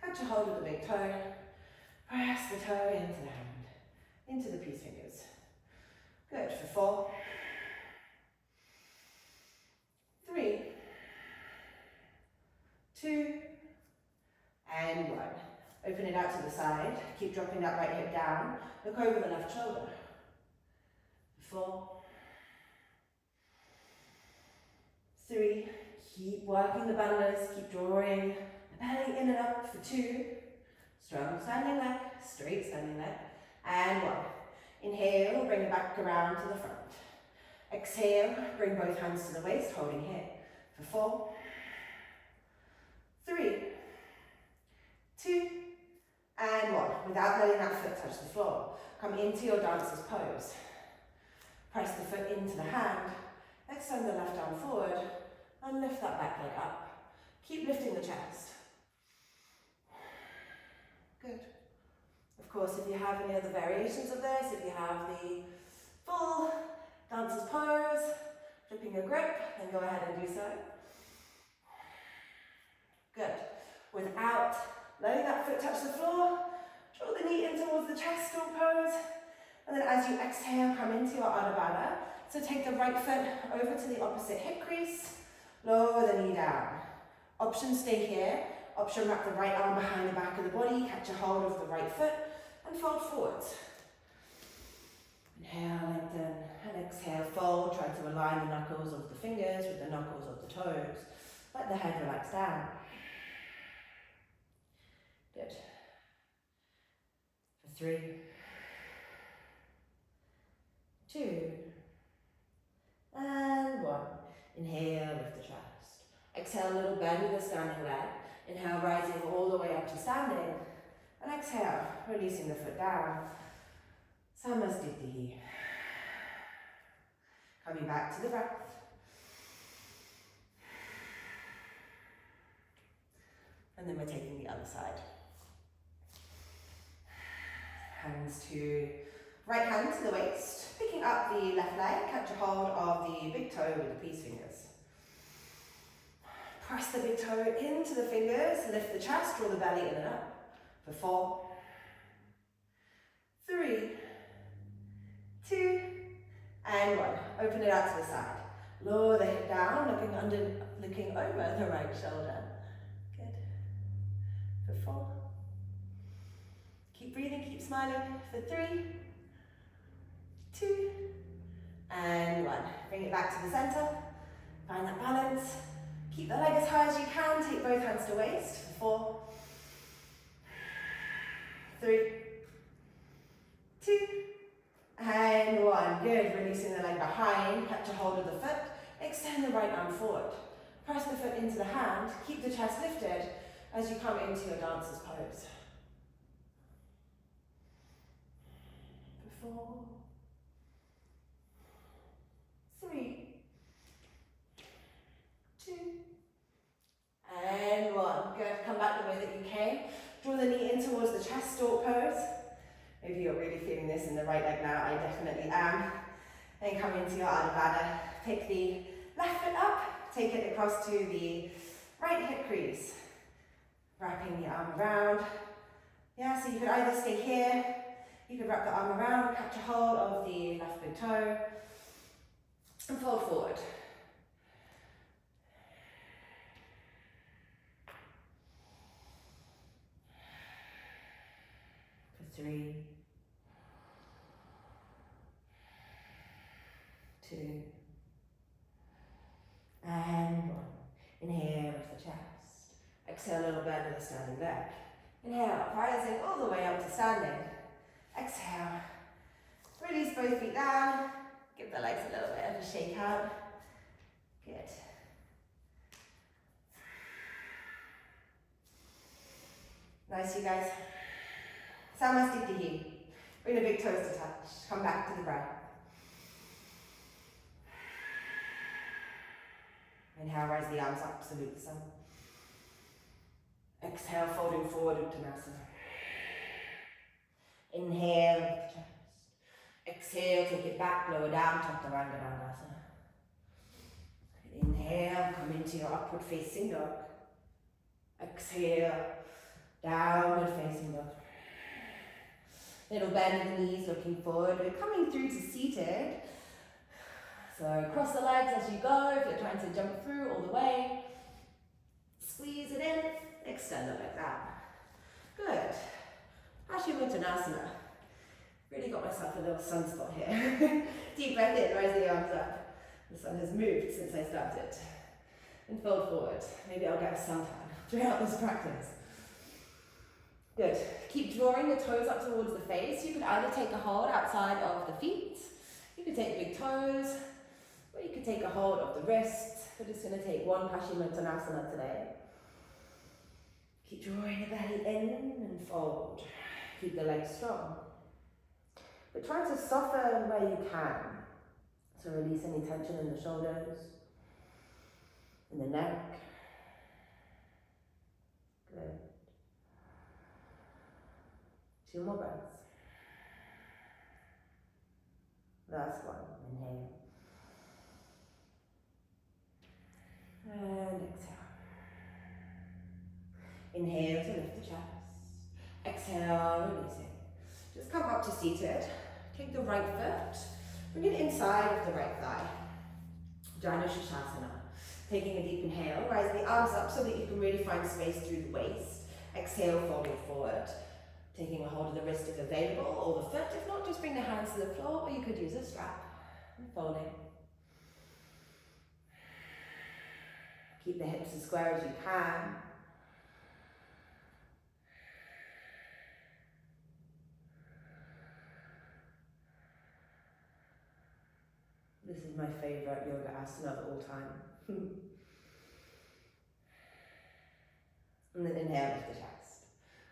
Catch a hold of the big toe. Press the toe into the hand. Into the peace fingers. Good, for 4, 3, 2, and 1. Open it out to the side. Keep dropping that right hip down. Look over the left shoulder. 4, 3. Keep working the bandhas. Keep drawing the belly in and up for 2. Strong standing leg. Straight standing leg. And 1. Inhale, bring it back around to the front. Exhale, bring both hands to the waist, holding here. For 4, 3, 2, and 1. Without letting that foot touch the floor. Come into your dancer's pose. Press the foot into the hand. Extend the left arm forward. And lift that back leg up. Keep lifting the chest. Good. Of course, if you have any other variations of this, if you have the full dancer's pose, flipping your grip, then go ahead and do so. Good. Without letting that foot touch the floor, draw the knee in towards the chest, still pose, And then as you exhale, come into your Adho Baddha. So take the right foot over to the opposite hip crease, lower the knee down. Option stay here. Option wrap the right arm behind the back of the body, catch a hold of the right foot, and fold forwards. Inhale, lengthen, and exhale, fold. Try to align the knuckles of the fingers with the knuckles of the toes. Let the head relax down. Good. For 3, 2, and 1. Inhale, lift the chest. Exhale, a little bend with the standing leg. Inhale, rising all the way up to standing. And exhale, releasing the foot down. Samasthiti. Coming back to the breath. And then we're taking the other side. Hands to, right hand to the waist. Picking up the left leg, catch a hold of the big toe with the peace fingers. Press the big toe into the fingers, lift the chest, draw the belly in and up. For 4, 3, 2, and 1. Open it out to the side. Lower the hip down, looking over the right shoulder. Good. For 4. Keep breathing, keep smiling. For 3, 2, and 1. Bring it back to the center. Find that balance. Keep the leg as high as you can. Take both hands to waist. For 4, 3, 2, and 1. Good. Releasing the leg behind. Catch a hold of the foot. Extend the right arm forward. Press the foot into the hand. Keep the chest lifted as you come into your dancer's pose. For 4, 3, 2, and 1. Good. Come back the way that you came. Draw the knee in towards the chest stalk pose. Maybe you're really feeling this in the right leg now. I definitely am. Then come into your Adho Baddha. Pick the left foot up. Take it across to the right hip crease. Wrapping the arm around. Yeah, so you could either stay here. You could wrap the arm around, catch a hold of the left big toe, and fold forward. For 3, 2, and 1. Inhale, lift the chest. Exhale, a little bend with the standing leg. Inhale, rising all the way up to standing. Exhale. Release both feet down. Give the legs a little bit of a shake out. Good. Nice, you guys. Samasthiti. Bring the big toes to touch. Come back to the breath. Inhale, rise the arms up, salute the sun. Exhale, folding forward, Uttanasana. Inhale, lift the chest. Exhale, take it back, lower down, Chaturanga Dandasana. Inhale, come into your upward facing dog. Exhale, downward facing dog. Little bend in the knees, looking forward. We're coming through to seated. So cross the legs as you go. If you're trying to jump through all the way, squeeze it in, extend the legs out. Good. Paschimottanasana. Really got myself a little sunspot here. Deep breath in, rise the arms up. The sun has moved since I started. And fold forward. Maybe I'll get a suntan throughout this practice. Good. Keep drawing the toes up towards the face. You could either take a hold outside of the feet, you could take big toes, or you could take a hold of the wrists. We're just going to take one Paschimottanasana today. Keep drawing the belly in and fold. Keep the legs strong. But try to soften where you can. So release any tension in the shoulders, in the neck. Good. 2 more breaths. Last one. Inhale. And exhale. Inhale to lift the chest. Exhale, releasing. Just come up to seated. Take the right foot, bring it inside of the right thigh. Janu Shasana. Taking a deep inhale, rise the arms up so that you can really find space through the waist. Exhale, folding forward. Taking a hold of the wrist if available, or the foot. If not, just bring the hands to the floor, or you could use a strap. And folding. Keep the hips as square as you can. This is my favorite yoga asana of all time. And then inhale, lift the chest.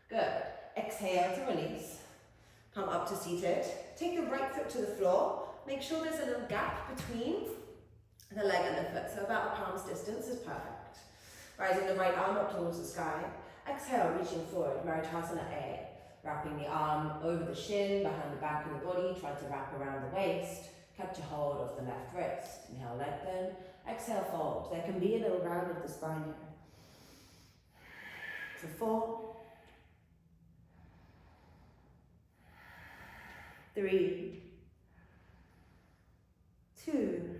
Good. Exhale to release. Come up to seated. Take the right foot to the floor. Make sure there's a little gap between the leg and the foot, so about a palm's distance is perfect. Rising the right arm up towards the sky. Exhale, reaching forward, Maritasana A. Wrapping the arm over the shin, behind the back of the body. Try to wrap around the waist. Catch a hold of the left wrist. Inhale, lengthen. Exhale, fold. There can be a little round of the spine here. For 4, 3, 2,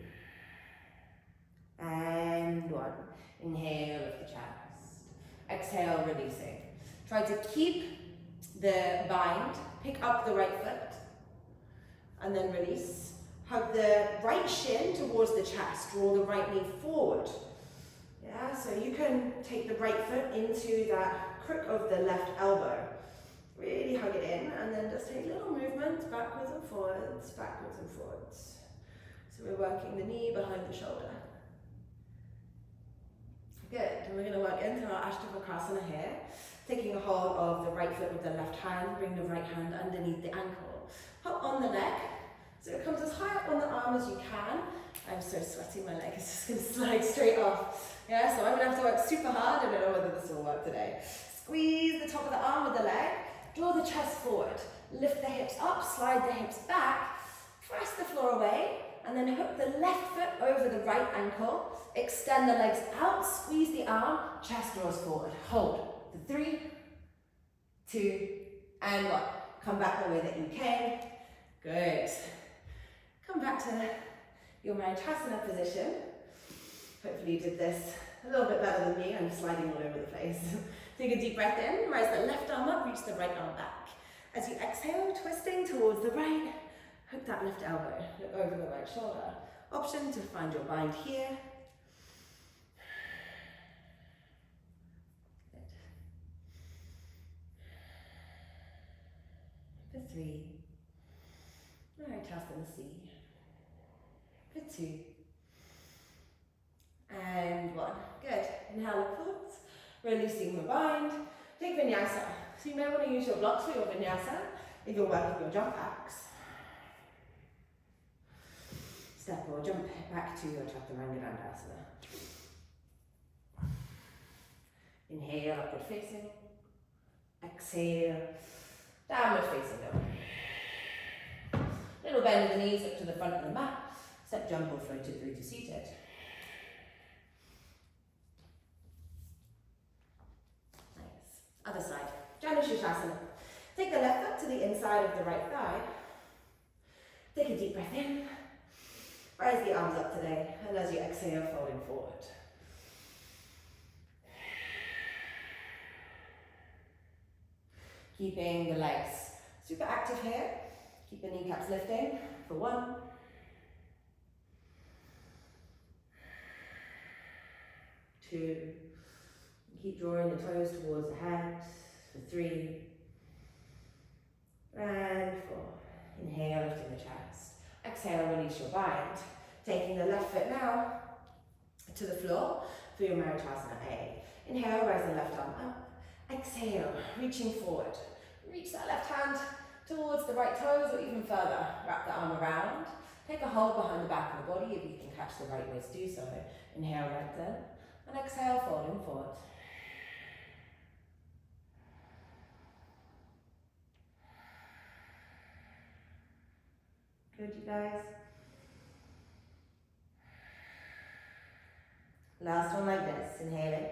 and 1. Inhale, lift the chest. Exhale, releasing. Try to keep the bind, pick up the right foot, and then release. Hug the right shin towards the chest, draw the right knee forward. Yeah, so you can take the right foot into that crook of the left elbow. Really hug it in, and then just take little movements backwards and forwards, backwards and forwards. So we're working the knee behind the shoulder. Good, and we're going to work into our Ashtavakasana here. Taking a hold of the right foot with the left hand, bring the right hand underneath the ankle. Hop on the leg, so it comes as high up on the arm as you can. I'm so sweaty, my leg is just going to slide straight off. Yeah, so I'm going to have to work super hard. I don't know whether this will work today. Squeeze the top of the arm with the leg, draw the chest forward, lift the hips up, slide the hips back, press the floor away, and then hook the left foot over the right ankle, extend the legs out, squeeze the arm, chest draws forward. Hold for 3, 2, and 1. Come back the way that you came. Good. Come back to your Maritasana position. Hopefully you did this a little bit better than me. I'm sliding all over the place. Take a deep breath in, rise the left arm up, reach the right arm back. As you exhale, twisting towards the right, hook that left elbow, look over the right shoulder. Option to find your bind here. Good. For 3, Maritasana C. For 2, and 1. Good. Inhale, look forwards. Releasing the bind. Take vinyasa. So you may want to use your blocks for your vinyasa if you're working your jump backs. Step or jump back to your Chaturanga Dandasana. Inhale, upward facing. Exhale, downward facing dog. Little bend of the knees up to the front of the mat. Step, jump or floated through to seated. Nice. Other side. Janu Shasana. Take the left foot to the inside of the right thigh. Take a deep breath in. Rise the arms up today, and as you exhale, folding forward. Keeping the legs super active here. Keep the kneecaps lifting for 1. 2. Keep drawing the toes towards the head for 3. And 4. Inhale, lifting the chest. Exhale, release your bind. Taking the left foot now to the floor for your Maritasana A. Inhale, rise the left arm up. Exhale, reaching forward. Reach that left hand towards the right toes or even further. Wrap the arm around. Take a hold behind the back of the body if you can catch the right waist, do so. Inhale, lengthen. And exhale, folding forward. Good, you guys. Last one like this, inhaling.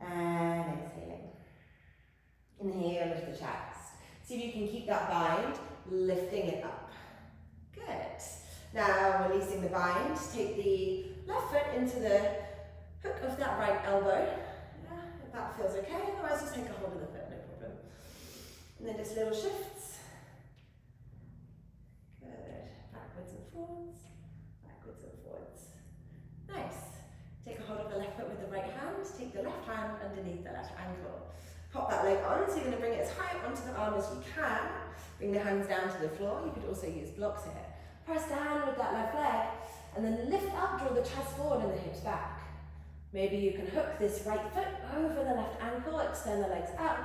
And exhaling. Inhale, lift the chest. See if you can keep that bind lifting it up. Good. Now releasing the bind, take the left foot into the hook of that right elbow. Yeah, if that feels okay, otherwise just take a hold of the foot, no problem. And then just little shifts. Good. Backwards and forwards, backwards and forwards. Nice. Take a hold of the left foot with the right hand, take the left hand underneath the left ankle. Pop that leg on, so you're going to bring it as high onto the arm as you can. Bring the hands down to the floor. You could also use blocks here. Press down with that left leg, and then lift up, draw the chest forward and the hips back. Maybe you can hook this right foot over the left ankle, extend the legs out,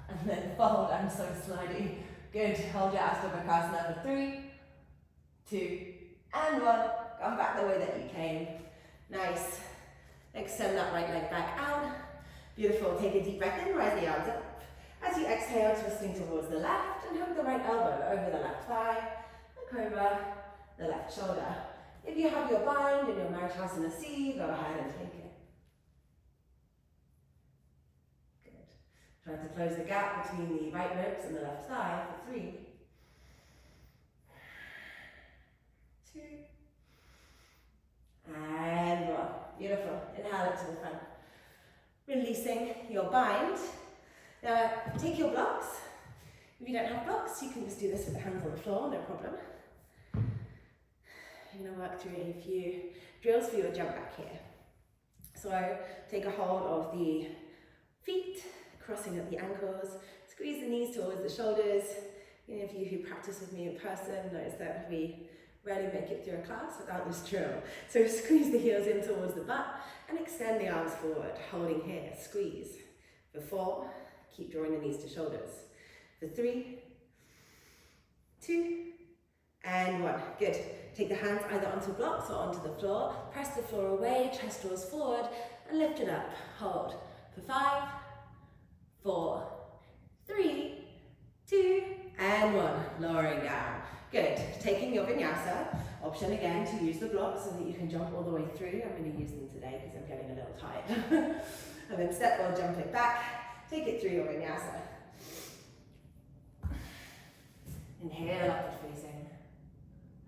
and then fold. I'm so slidey. Good. Hold your Ashtanga Bakasana for 3, 2, and 1. Come back the way that you came. Nice. Extend that right leg back out. Beautiful. Take a deep breath in, rise the arms up. As you exhale, twisting towards the left, and hook the right elbow over the left thigh, and over the left shoulder. If you have your bind in your Maritasana C, go ahead and take it. Good. Try to close the gap between the right ribs and the left thigh for 3, 2, and 1. Beautiful. Inhale it to the front. Releasing your bind. Now take your blocks. If you don't have blocks, you can just do this with the hands on the floor, no problem. You're going to work through a few drills for your jump back here. So take a hold of the feet, crossing at the ankles, squeeze the knees towards the shoulders. Any of you who practice with me in person knows that we rarely make it through a class without this drill. So squeeze the heels in towards the butt and extend the arms forward, holding here, squeeze. For 4, keep drawing the knees to shoulders. For 3, 2, and 1. Good. Take the hands either onto blocks or onto the floor. Press the floor away, chest draws forward, and lift it up. Hold. For 5, 4, 3, 2, and 1. Lowering down. Good. Taking your vinyasa. Option again to use the blocks so that you can jump all the way through. I'm going to use them today because I'm getting a little tired. And then step or jump it back. Take it through your vinyasa. Inhale, upward facing.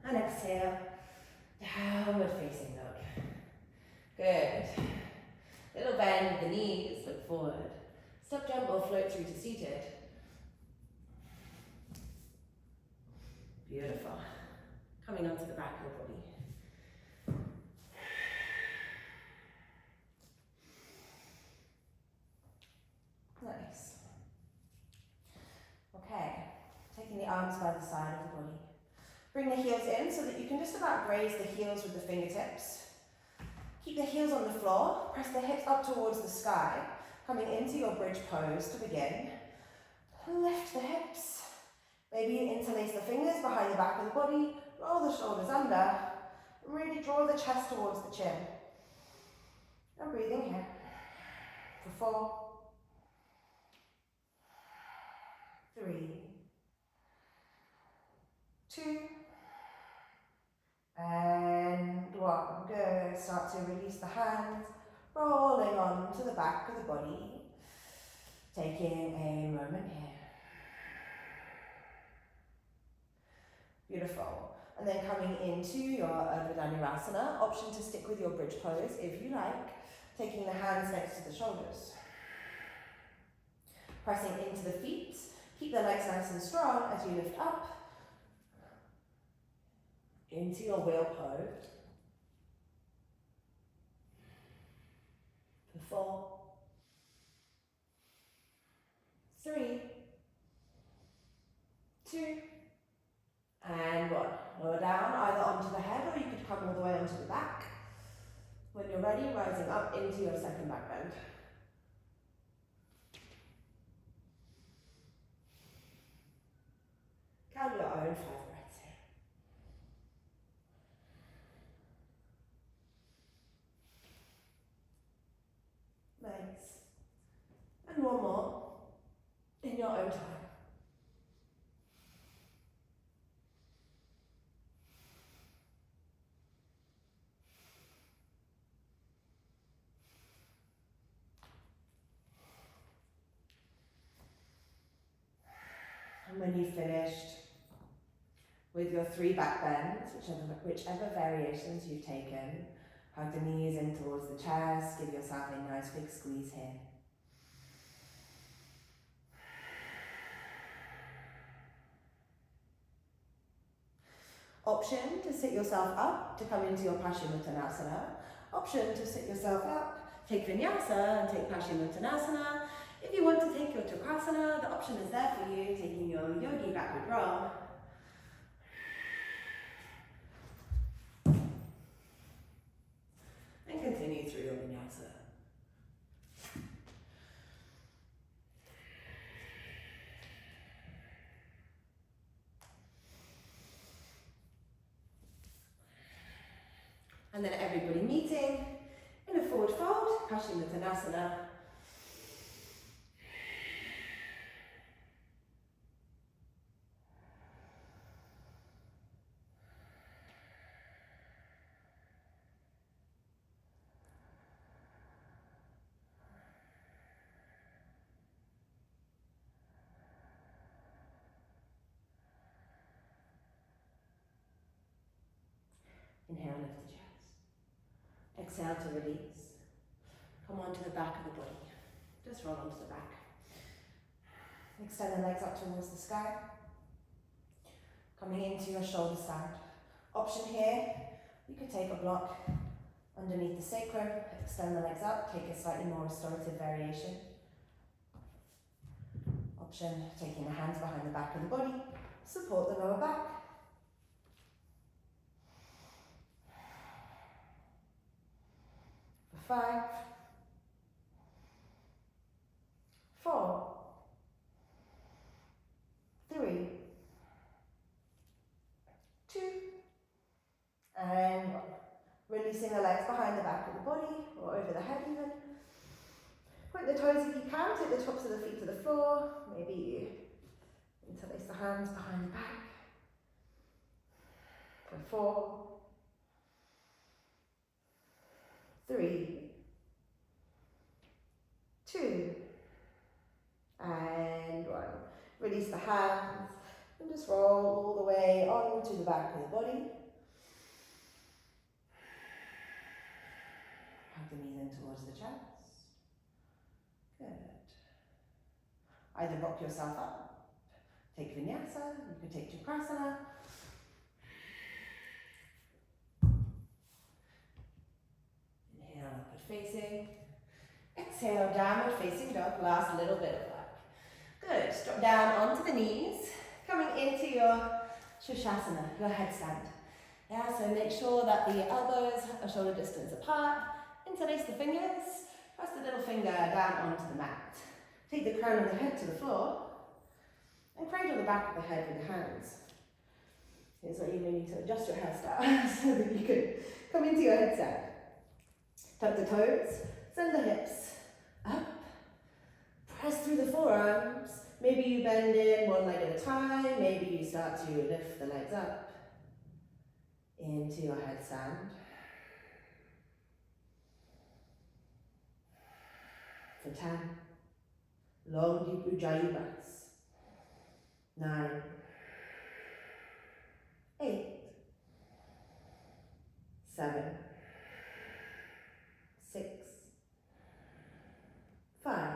And exhale, downward facing dog. Good. Little bend with the knees, look forward. Step, jump, or float through to seated. Beautiful. Coming onto the back of the body. Nice. Okay, taking the arms by the side of the body. Bring the heels in so that you can just about graze the heels with the fingertips. Keep the heels on the floor, press the hips up towards the sky, coming into your bridge pose to begin. Lift the hips. Maybe you interlace the fingers behind the back of the body, roll the shoulders under, and really draw the chest towards the chin. And breathing here. For 4, 3, 2, and 1. Good. Start to release the hands, rolling on to the back of the body. Taking a moment here. Beautiful. And then coming into your Urdhva Dhanurasana, option to stick with your bridge pose if you like, taking the hands next to the shoulders. Pressing into the feet, keep the legs nice and strong as you lift up into your wheel pose. For 4, 3, 2, and 1. Lower down, either onto the head or you could come all the way onto the back. When you're ready, rising up into your second back bend. Count your own 5 breaths here. Nice. And 1 more in your own time. And when you've finished, With your 3 back bends, whichever variations you've taken, hug the knees in towards the chest, give yourself a nice big squeeze here. Option to sit yourself up to come into your Paschimottanasana. Option to sit yourself up, take Vinyasa and take Paschimottanasana. If you want to take your Trikonasana, the option is there for you, taking your Yogi backward roll. And continue through your Vinyasa. And then everybody meeting in a forward fold, Paschimottanasana. Inhale, lift the chest. Exhale to release. Come onto the back of the body. Just roll onto the back. Extend the legs up towards the sky. Coming into your shoulder stand. Option here, you could take a block underneath the sacrum, extend the legs up, take a slightly more restorative variation. Option, taking the hands behind the back of the body, support the lower back. For 5, 4, 3, 2, and 1. Releasing the legs behind the back of the body, or over the head even. Point the toes if you can, take the tops of the feet to the floor. Maybe you interlace the hands behind the back. For 4, 3, 2, and 1. Release the hands and just roll all the way onto the back of the body. Hug the knees in towards the chest. Good. Either rock yourself up, take Vinyasa, you could take Trikonasana. Inhale, upward facing. Exhale, downward facing dog, last little bit of work. Good, drop down onto the knees, coming into your Shushasana, your headstand. Yeah, so make sure that the elbows are shoulder distance apart, interlace the fingers, press the little finger down onto the mat. Take the crown of the head to the floor, and cradle the back of the head with the hands. Here's where you may need to adjust your hairstyle so that you can come into your headstand. Tuck the toes, send the hips up, press through the forearms. Maybe you bend in one leg at a time, maybe you start to lift the legs up into your headstand. For 10, long deep Ujjayi breaths. 9, 8, 7, 6, 5,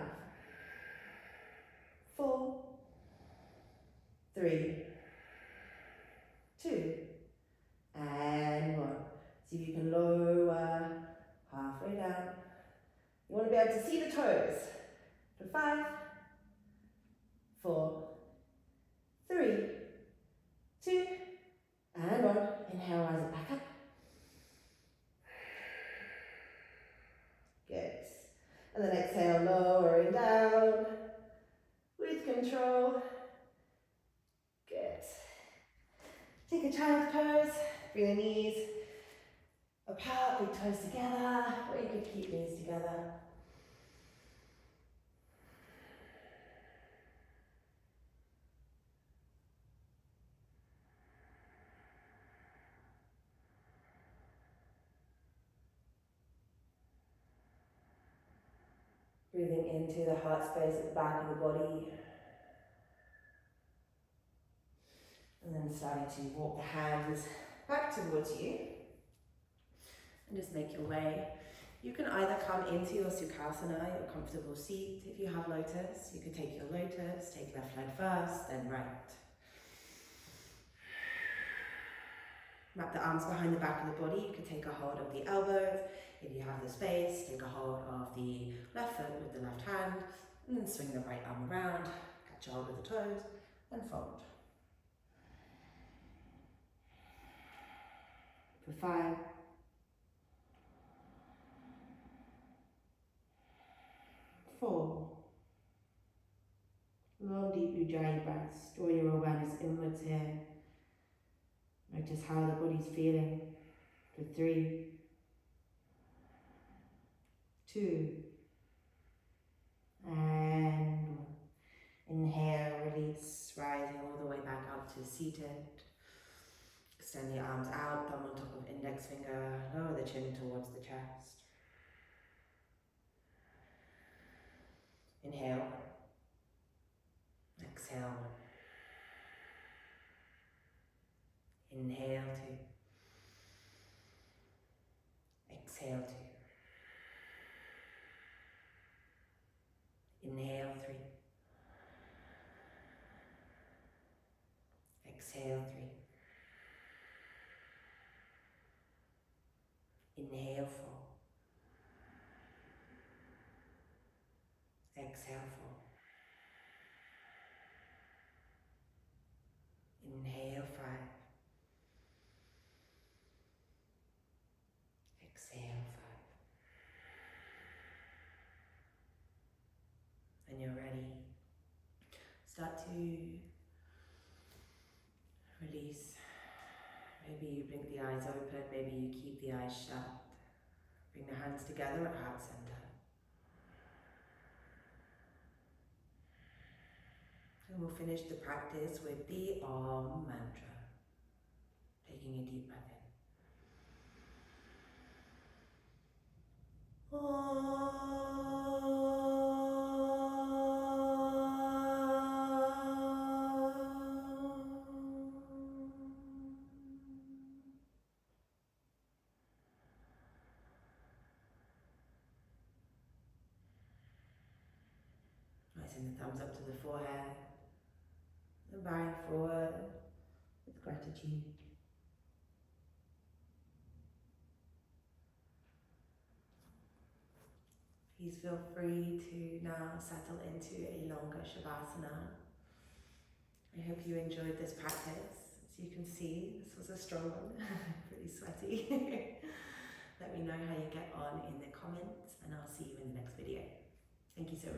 4, 3, 2, and 1. See if you can lower halfway down. You want to be able to see the toes. For 5, 4, 3, 2, and 1. Inhale, rise it back up. Good. And then exhale, lowering down with control. Good. Take a child's pose. Bring the knees apart, big toes together, or you could keep knees together. Breathing into the heart space at the back of the body. And then starting to walk the hands back towards you. And just make your way. You can either come into your Sukhasana, your comfortable seat. If you have lotus, you could take your lotus, take left leg first, then right. Wrap the arms behind the back of the body. You could take a hold of the elbows. If you have the space, take a hold of the left foot with the left hand, and then swing the right arm around, catch a hold of the toes, and fold. For 5, 4. Long, deep Ujjayi breaths. Draw your awareness inwards here. Notice how the body's feeling. For 3, 2, and 1. Inhale, release, rising all the way back up to seated. Extend the arms out, thumb on top of index finger, lower the chin towards the chest. Inhale. Exhale. Inhale 2. Exhale 2. Inhale 3. Exhale 3. Inhale 4. Exhale 4. Inhale 5. Exhale 5. When you're ready, start to release. Maybe you blink the eyes open, maybe you keep the eyes shut. Bring the hands together at heart center. And we'll finish the practice with the Om mantra. Taking a deep breath in. Send the thumbs up to the forehead. And bowing forward with gratitude. Please feel free to now settle into a longer Shavasana. I hope you enjoyed this practice. As you can see, this was a strong one, pretty sweaty. Let me know how you get on in the comments, and I'll see you in the next video. Thank you so much.